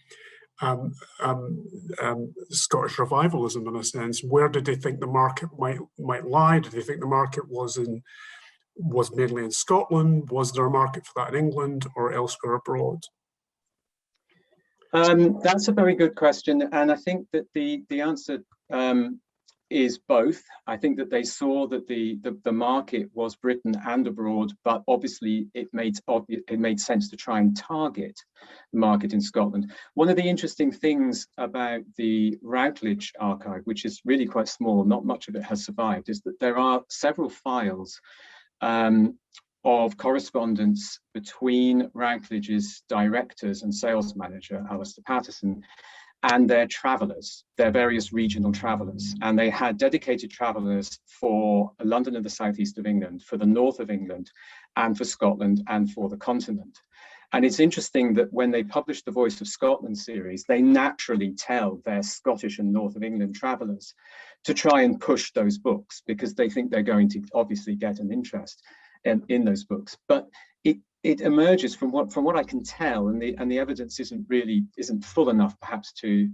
Scottish revivalism, in a sense? Where did they think the market might lie? Did they think the market was mainly in Scotland? Was there a market for that in England or elsewhere abroad? That's a very good question, and I think that the answer is both. I think that they saw that the market was Britain and abroad, but obviously it made sense to try and target the market in Scotland. One of the interesting things about the Routledge archive, which is really quite small, not much of it has survived, is that there are several files of correspondence between Routledge's directors and sales manager, Alistair Patterson, and their travellers, their various regional travellers. And they had dedicated travellers for London and the southeast of England, for the north of England, and for Scotland, and for the continent. And it's interesting that when they published the Voice of Scotland series, they naturally tell their Scottish and north of England travellers to try and push those books, because they think they're going to obviously get an interest in those books. But it emerges from what I can tell, and the evidence isn't full enough perhaps to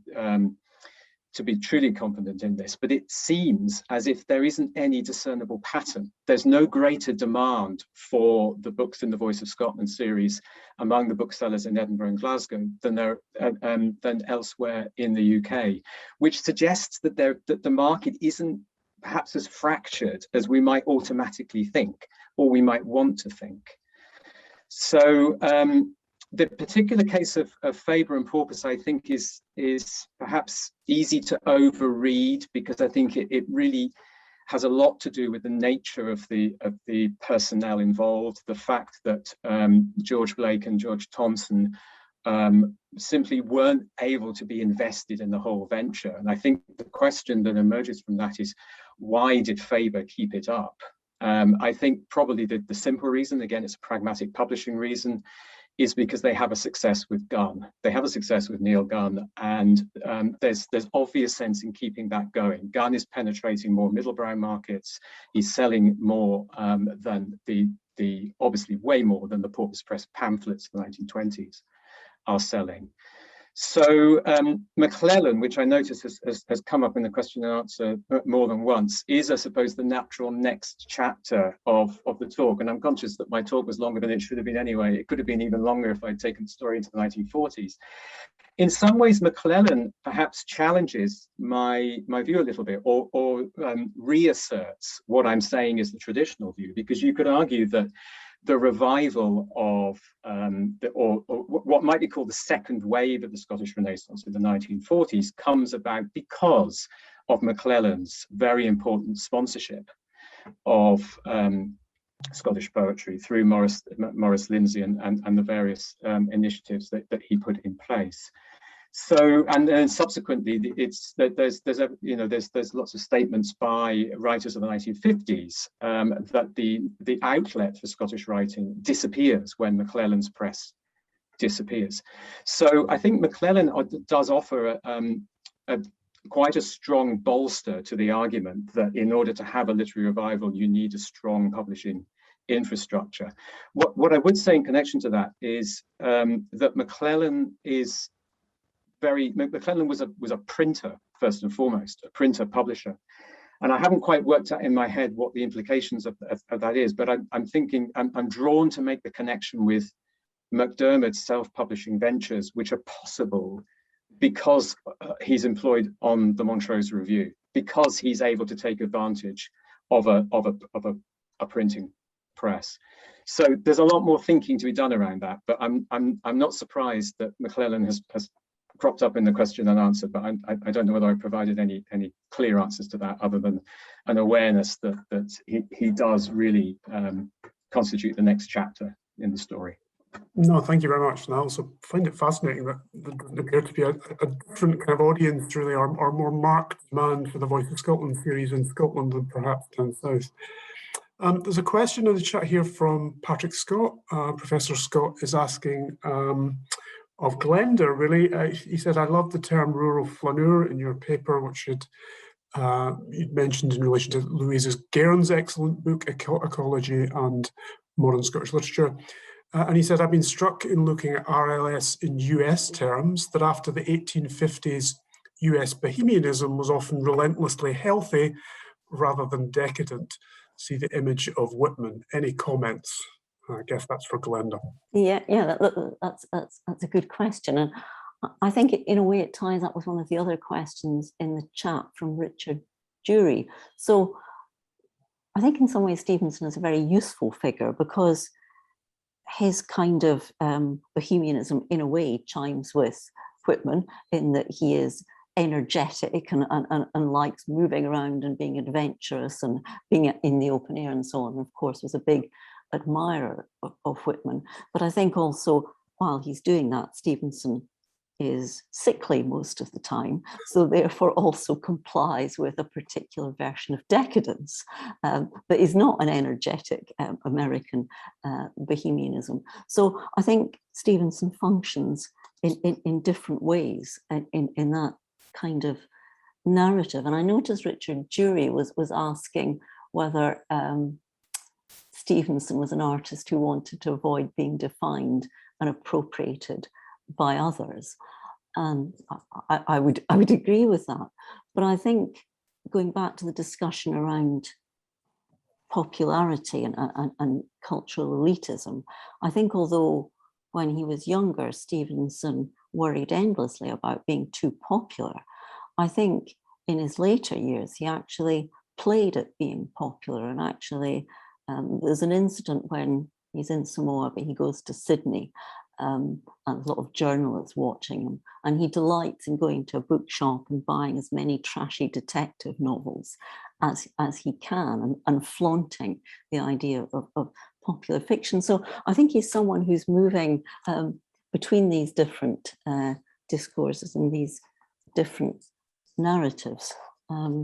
be truly confident in this, but it seems as if there isn't any discernible pattern. There's no greater demand for the books in the Voice of Scotland series among the booksellers in Edinburgh and Glasgow than elsewhere in the UK, which suggests that the market isn't perhaps as fractured as we might automatically think, or we might want to think. So the particular case of Faber and Porpoise, I think, is perhaps easy to overread, because I think it really has a lot to do with the nature of the personnel involved, the fact that George Blake and George Thompson simply weren't able to be invested in the whole venture. And I think the question that emerges from that is, why did Faber keep it up? I think probably the simple reason, again, it's a pragmatic publishing reason, is because they have a success with Gunn. They have a success with Neil Gunn, and there's obvious sense in keeping that going. Gunn is penetrating more middlebrow markets. He's selling more than obviously way more than the Porpoise Press pamphlets of the 1920s are selling. So Maclellan, which I notice has come up in the question and answer more than once, is, I suppose, the natural next chapter of the talk. And I'm conscious that my talk was longer than it should have been anyway. It could have been even longer if I'd taken the story into the 1940s. In some ways, Maclellan perhaps challenges my view a little bit, or reasserts what I'm saying is the traditional view, because you could argue that the revival of, or what might be called the second wave of the Scottish Renaissance in the 1940s comes about because of Maclellan's very important sponsorship of Scottish poetry through Maurice Lindsay and the various initiatives that he put in place. So, and then subsequently, there's lots of statements by writers of the 1950s that the outlet for Scottish writing disappears when Maclellan's press disappears. So I think Maclellan does offer quite a strong bolster to the argument that in order to have a literary revival, you need a strong publishing infrastructure. What I would say in connection to that is that Maclellan is McClellan was a printer, first and foremost, a printer publisher. And I haven't quite worked out in my head what the implications of that is, but I'm drawn to make the connection with McDermott's self-publishing ventures, which are possible because he's employed on the Montrose Review, because he's able to take advantage of a printing press. So there's a lot more thinking to be done around that, but I'm not surprised that McClellan has cropped up in the question and answer, but I don't know whether I provided any clear answers to that, other than an awareness that he does really constitute the next chapter in the story. No, thank you very much. And I also find it fascinating that there doesn't appear to be a different kind of audience, really, or more marked demand for the Voice of Scotland series in Scotland than perhaps down south. There's a question in the chat here from Patrick Scott. Professor Scott is asking of Glenda, really. He said, I love the term rural flaneur in your paper, which you'd mentioned in relation to Louise Guerin's excellent book, Ecology and Modern Scottish Literature. And he said, I've been struck in looking at RLS in US terms that after the 1850s, US bohemianism was often relentlessly healthy rather than decadent. See the image of Whitman. Any comments? I guess that's for Glenda. Yeah, that's a good question. And I think in a way it ties up with one of the other questions in the chat from Richard Jury. So I think in some ways Stevenson is a very useful figure because his kind of bohemianism in a way chimes with Whitman in that he is energetic and likes moving around and being adventurous and being in the open air and so on. And of course was a big admirer of Whitman. But I think also while he's doing that, Stevenson is sickly most of the time, so therefore also complies with a particular version of decadence, but is not an energetic American bohemianism. So I think Stevenson functions in different ways in that kind of narrative. And I noticed Richard Jury was asking whether Stevenson was an artist who wanted to avoid being defined and appropriated by others. And I would agree with that. But I think going back to the discussion around popularity and cultural elitism, I think although when he was younger, Stevenson worried endlessly about being too popular, I think in his later years, he actually played at being popular. And actually, there's an incident when he's in Samoa, but he goes to Sydney, and a lot of journalists watching him, and he delights in going to a bookshop and buying as many trashy detective novels as he can, and flaunting the idea of popular fiction. So I think he's someone who's moving between these different discourses and these different narratives. I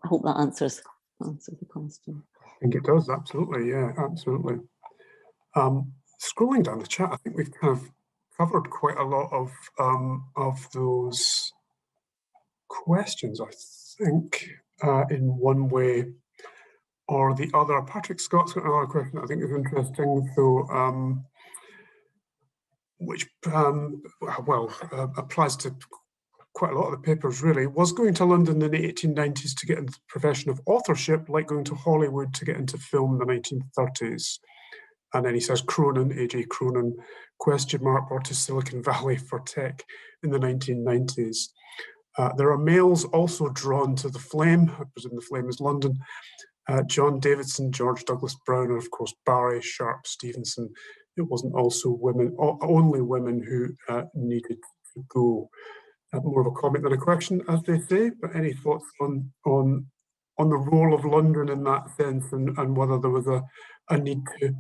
hope that answers the question. I think it does, absolutely, yeah, absolutely. Scrolling down the chat, I think we've kind of covered quite a lot of those questions, I think, in one way or the other. Patrick Scott's got another question I think is interesting, so which applies to quite a lot of the papers really. Was going to London in the 1890s to get into the profession of authorship like going to Hollywood to get into film in the 1930s? And then he says Cronin, A.J. Cronin, or to Silicon Valley for tech in the 1990s. There are males also drawn to the Flame. I presume the Flame is London. John Davidson, George Douglas Brown, and of course Barry, Sharp, Stevenson. It wasn't also women, only women who needed to go. More of a comment than a question, as they say. But any thoughts on the role of London in that sense, and whether there was a need to kind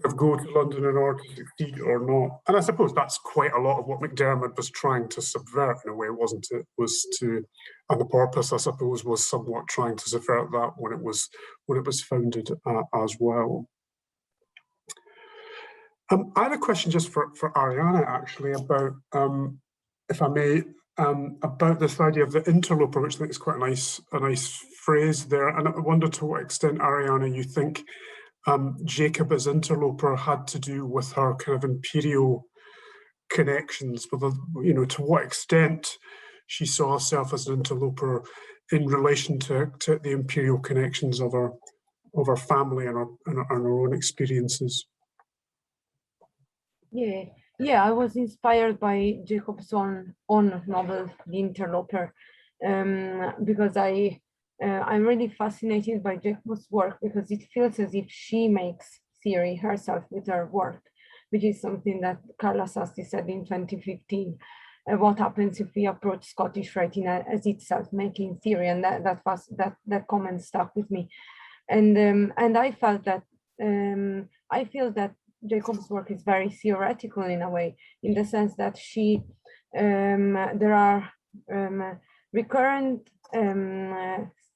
of go to London in order to succeed or not? And I suppose that's quite a lot of what McDermott was trying to subvert in a way, wasn't it? And the purpose, I suppose, was somewhat trying to subvert that when it was founded as well. I had a question just for Arianna, actually, about, if I may, about this idea of the interloper, which I think is quite a nice phrase there. And I wonder to what extent, Arianna, you think Jacob as interloper had to do with her kind of imperial connections, whether, to what extent she saw herself as an interloper in relation to the imperial connections of her family and her own experiences. Yeah, I was inspired by Jacob's own novel, The Interloper, because I'm really fascinated by Jacob's work, because it feels as if she makes theory herself with her work, which is something that Carla Sasti said in 2015. What happens if we approach Scottish writing as itself making theory? And that comment stuck with me, and I felt that I feel that Jacob's work is very theoretical in a way, in the sense that there are recurrent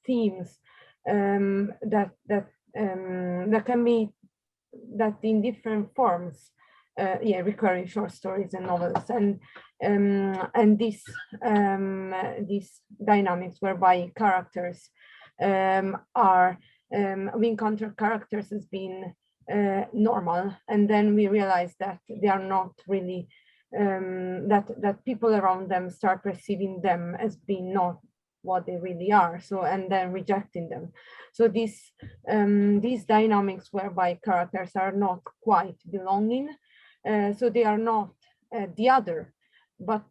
themes that can be in different forms, recurring short stories and novels, and these dynamics whereby characters we encounter characters as being normal, and then we realize that they are not really, that people around them start perceiving them as being not what they really are, so, and then rejecting them. So these dynamics whereby characters are not quite belonging, so they are not the other, but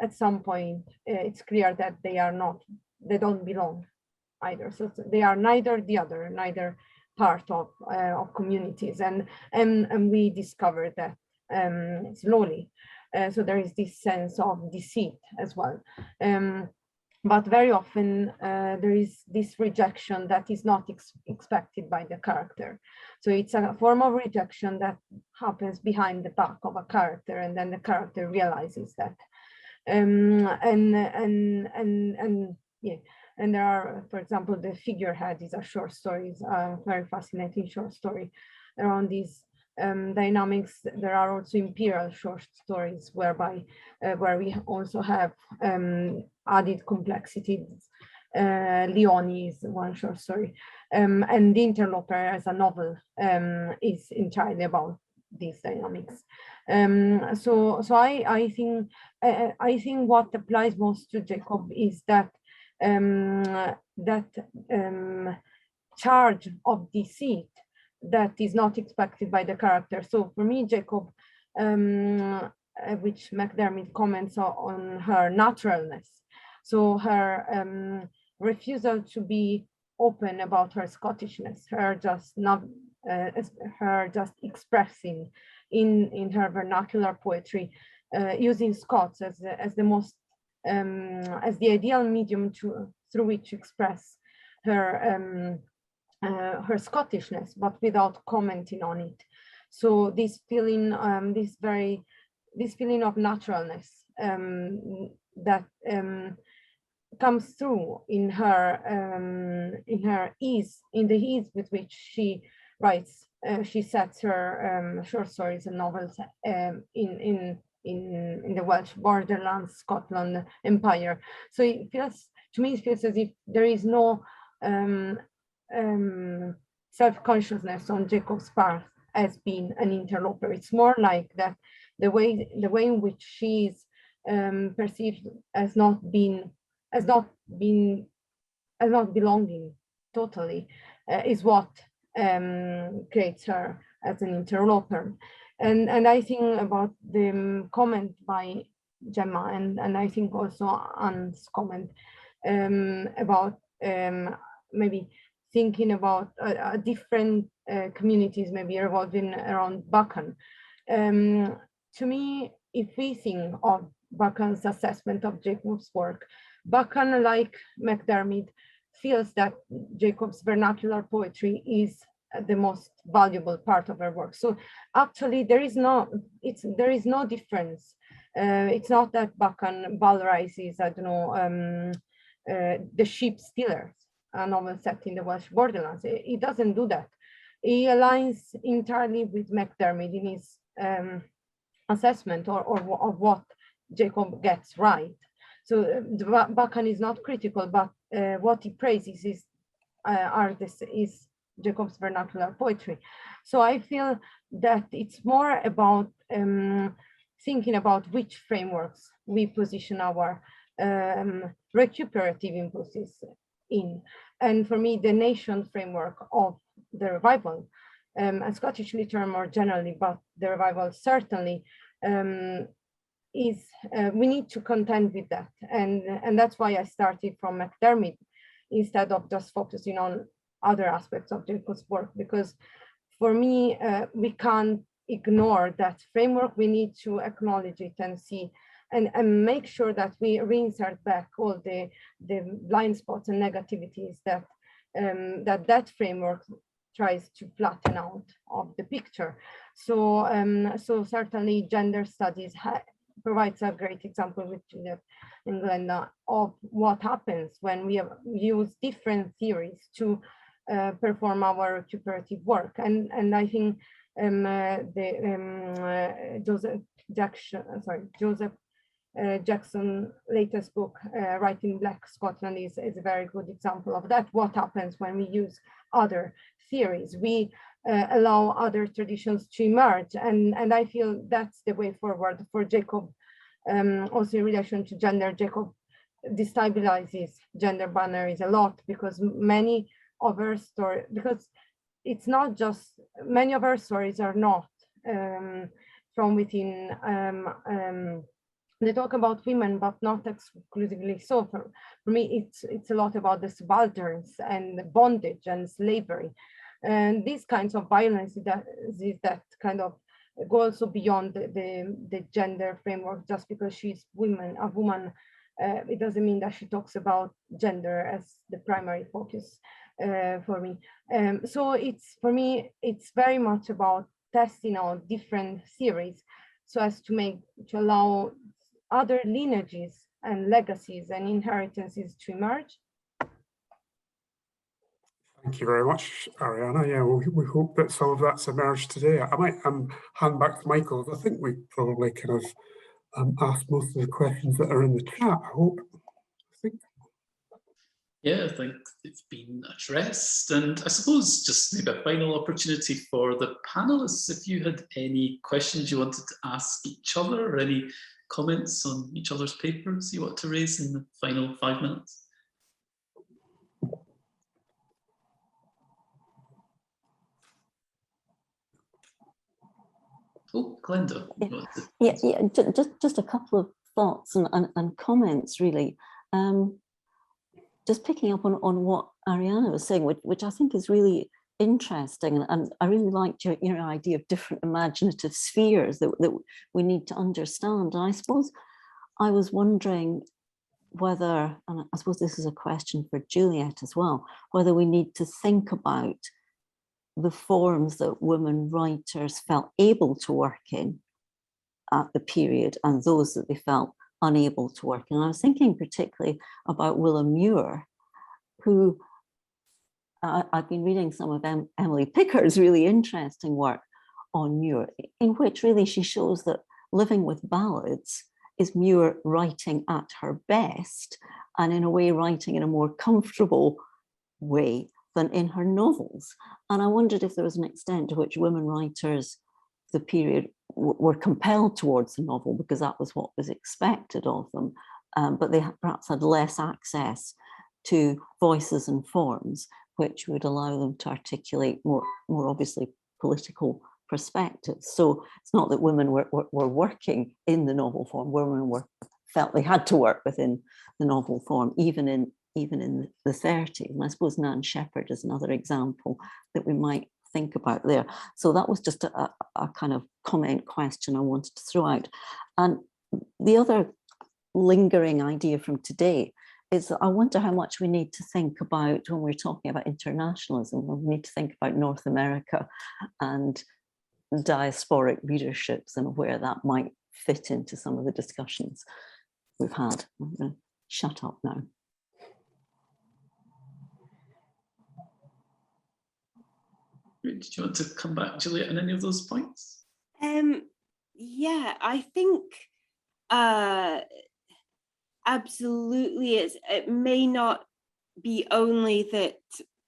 at some point it's clear that they don't belong either. So they are neither the other, neither part of communities, and we discovered that slowly. So there is this sense of deceit as well. But very often there is this rejection that is not expected by the character. So it's a form of rejection that happens behind the back of a character, and then the character realizes that. And there are, for example, The Figurehead is a short story, is a very fascinating short story around these dynamics. There are also imperial short stories whereby where we also have added complexities. Leone is one short story, and The Interloper as a novel is entirely about these dynamics. So I think what applies most to Jacob is that charge of deceit that is not expected by the character. So for me, Jacob, which McDermott comments on her naturalness, so her refusal to be open about her Scottishness, her just expressing in her vernacular poetry, using Scots as the most as the ideal medium through which to express her Scottishness, but without commenting on it. So this feeling, this feeling of naturalness that comes through in her ease, in the ease with which she writes. She sets her short stories and novels in the Welsh borderlands, Scotland Empire. So it feels, to me, it feels as if there is no self-consciousness on Jacob's part as being an interloper. It's more like that the way in which she is perceived as not belonging totally is what creates her as an interloper. And I think about the comment by Gemma, and I think also Anne's comment about maybe thinking about different communities maybe revolving around Buchan. To me, if we think of Buchan's assessment of Jacob's work, Buchan, like McDermott, feels that Jacob's vernacular poetry is the most valuable part of her work. So actually there is no difference. It's not that Buchan valorizes, I don't know, The Sheep Stealers, a novel set in the Welsh borderlands. He doesn't do that. He aligns entirely with McDermott in his assessment of what Jacob gets right. So Buchan is not critical, but what he praises is Jacob's vernacular poetry. So I feel that it's more about thinking about which frameworks we position our recuperative impulses in. And for me, the nation framework of the revival, and Scottish literature more generally, but the revival certainly, is we need to contend with that. And that's why I started from McDermott instead of just focusing on other aspects of Jacob's work, because for me, we can't ignore that framework. We need to acknowledge it and see and make sure that we reinsert back all the blind spots and negativities that that framework tries to flatten out of the picture. So so certainly gender studies provides a great example with Juliet and Glenda of what happens when we use different theories to perform our recuperative work. And I think Joseph Jackson's latest book, Writing Black Scotland, is a very good example of that. What happens when we use other theories? We allow other traditions to emerge, and I feel that's the way forward for Jacob. Also in relation to gender, Jacob destabilizes gender binaries a lot, because many of her stories, because it's not just, many of her stories are not from within, they talk about women, but not exclusively so. For me, it's a lot about the subalterns and the bondage and slavery. And these kinds of violence that kind of go also beyond the gender framework. Just because she's a woman, it doesn't mean that she talks about gender as the primary focus for me. So for me, it's very much about testing out different theories so as to allow other lineages and legacies and inheritances to emerge. Thank you very much, Arianna. Yeah, we hope that some of that's emerged today. I might hand back to Michael. I think we probably kind of asked most of the questions that are in the chat, I hope. Yeah, I think they've been addressed. And I suppose just maybe a final opportunity for the panelists, if you had any questions you wanted to ask each other, or any comments on each other's papers you want to raise in the final 5 minutes. Oh, Glenda. Just a couple of thoughts and comments, really. Just picking up on what Arianna was saying, which I think is really interesting, and I really liked your idea of different imaginative spheres that we need to understand. And I suppose I was wondering whether, and I suppose this is a question for Juliet as well, whether we need to think about the forms that women writers felt able to work in at the period and those that they felt unable to work in. And I was thinking particularly about Willa Muir, who I've been reading some of Emily Picker's really interesting work on Muir, in which really she shows that living with ballads is Muir writing at her best, and in a way writing in a more comfortable way than in her novels. And I wondered if there was an extent to which women writers of the period were compelled towards the novel because that was what was expected of them, but they perhaps had less access to voices and forms which would allow them to articulate more obviously political perspectives. So it's not that women were working in the novel form. Women felt they had to work within the novel form, even in the 30s. And I suppose Nan Shepherd is another example that we might think about there. So that was just a kind of comment question I wanted to throw out. And the other lingering idea from today is that I wonder how much we need to think about when we're talking about internationalism, when we need to think about North America and diasporic leaderships and where that might fit into some of the discussions we've had. I'm going to shut up now. Did you want to come back, Juliet, on any of those points? Yeah, I think absolutely it may not be only that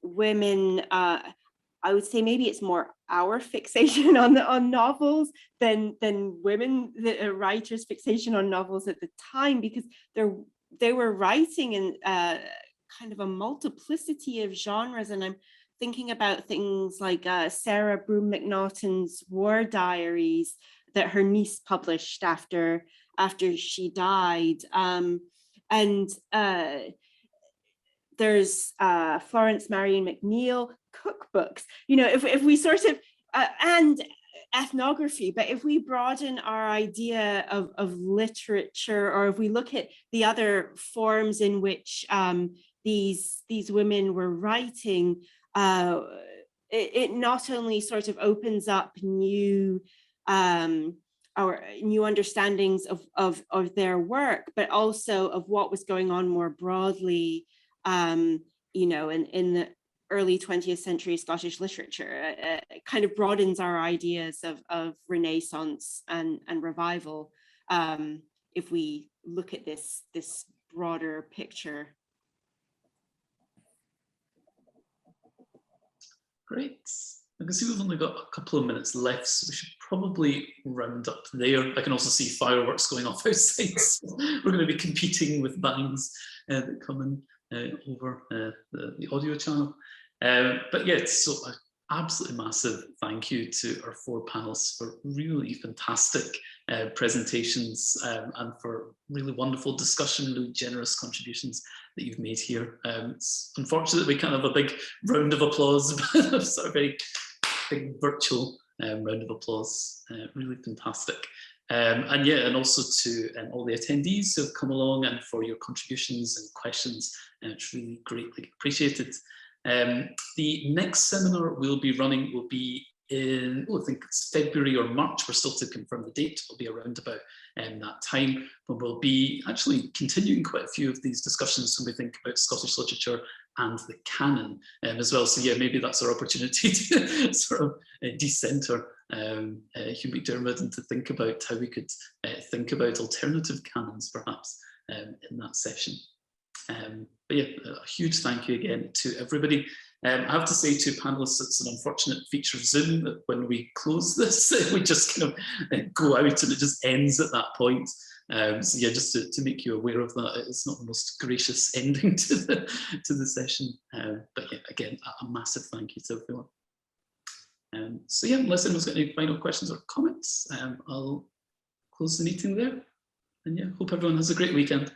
women I would say maybe it's more our fixation on novels than women, the writers' fixation on novels at the time, because they were writing in kind of a multiplicity of genres. And I'm thinking about things like Sarah Broom McNaughton's War Diaries that her niece published after she died, and there's Florence Marion McNeill cookbooks, you know, if we sort of, and ethnography, but if we broaden our idea of literature, or if we look at the other forms in which these women were writing, it not only sort of opens up new understandings of their work, but also of what was going on more broadly, you know, in the early 20th century Scottish literature. It kind of broadens our ideas of Renaissance and revival if we look at this broader picture. Great. I can see we've only got a couple of minutes left, so we should probably round up there. I can also see fireworks going off outside. So we're going to be competing with bangs that come in over the audio channel. But yeah, so an absolutely massive thank you to our four panelists for really fantastic presentations and for really wonderful discussion, really generous contributions that you've made here. It's unfortunate we can't have a big round of applause, but sort of very big virtual round of applause. Really fantastic. And yeah, and also to all the attendees who have come along and for your contributions and questions. It's really greatly appreciated. The next seminar we'll be running will be in, I think it's February or March. We're still to confirm the date. It'll be around about that time, but we'll be actually continuing quite a few of these discussions when we think about Scottish literature and the canon as well. So yeah, maybe that's our opportunity to sort of decenter Hugh McDermott and to think about how we could think about alternative canons perhaps in that session. But yeah, a huge thank you again to everybody. I have to say to panelists, it's an unfortunate feature of Zoom that when we close this, we just kind of go out and it just ends at that point. So yeah, just to make you aware of that, it's not the most gracious ending to the session. But yeah, again, a massive thank you to everyone. So yeah, unless anyone's got any final questions or comments, I'll close the meeting there. And yeah, hope everyone has a great weekend.